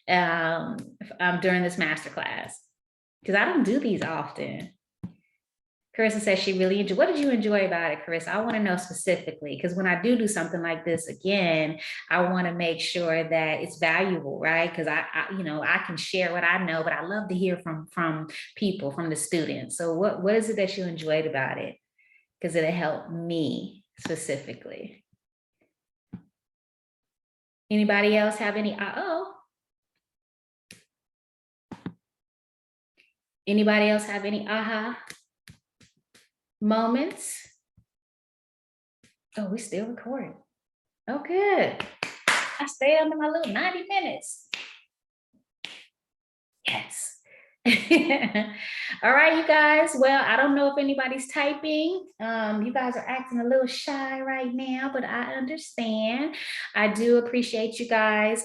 Speaker 1: during this masterclass? Because I don't do these often. Carissa says she really enjoyed. What did you enjoy about it, Carissa? I want to know specifically, because when I do something like this again, I want to make sure that it's valuable, right? Because I can share what I know, but I love to hear from people, from the students. So what is it that you enjoyed about it? Because it'll help me specifically. Anybody else have any? Anybody else have any aha moments? Oh, we still recording. Oh, good. I stayed under my little 90 minutes. Yes. All right, you guys. Well, I don't know if anybody's typing. You guys are acting a little shy right now, but I understand. I do appreciate you guys.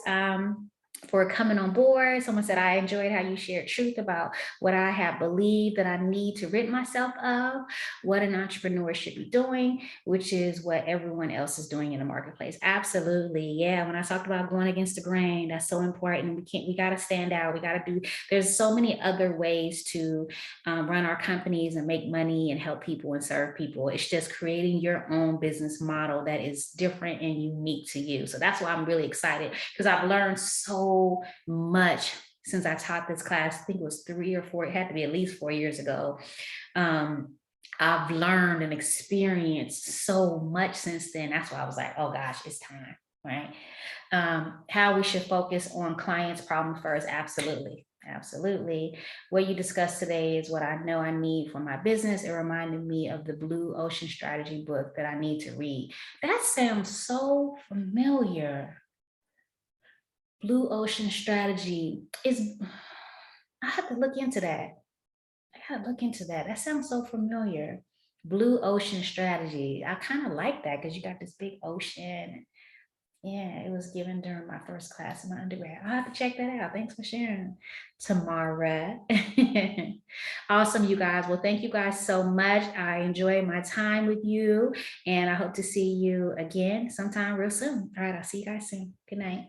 Speaker 1: For coming on board. Someone said, I enjoyed how you shared truth about what I have believed that I need to rid myself of, what an entrepreneur should be doing, which is what everyone else is doing in the marketplace. Absolutely. Yeah. When I talked about going against the grain, that's so important. We got to stand out. We got to do, there's so many other ways to run our companies and make money and help people and serve people. It's just creating your own business model that is different and unique to you. So that's why I'm really excited, because I've learned so much since I taught this class. I think it was 3 or 4, it had to be at least 4 years ago. I've learned and experienced so much since then. That's why I was like, oh gosh, it's time, right? How we should focus on clients' problem first. Absolutely. Absolutely. What you discussed today is what I know I need for my business. It reminded me of the Blue Ocean Strategy book that I need to read. That sounds so familiar. Blue Ocean Strategy is, I have to look into that. I gotta look into that. That sounds so familiar. Blue Ocean Strategy. I kind of like that because you got this big ocean. Yeah, it was given during my first class in my undergrad. I'll have to check that out. Thanks for sharing, Tamara. Awesome, you guys. Well, thank you guys so much. I enjoyed my time with you, and I hope to see you again sometime real soon. All right, I'll see you guys soon. Good night.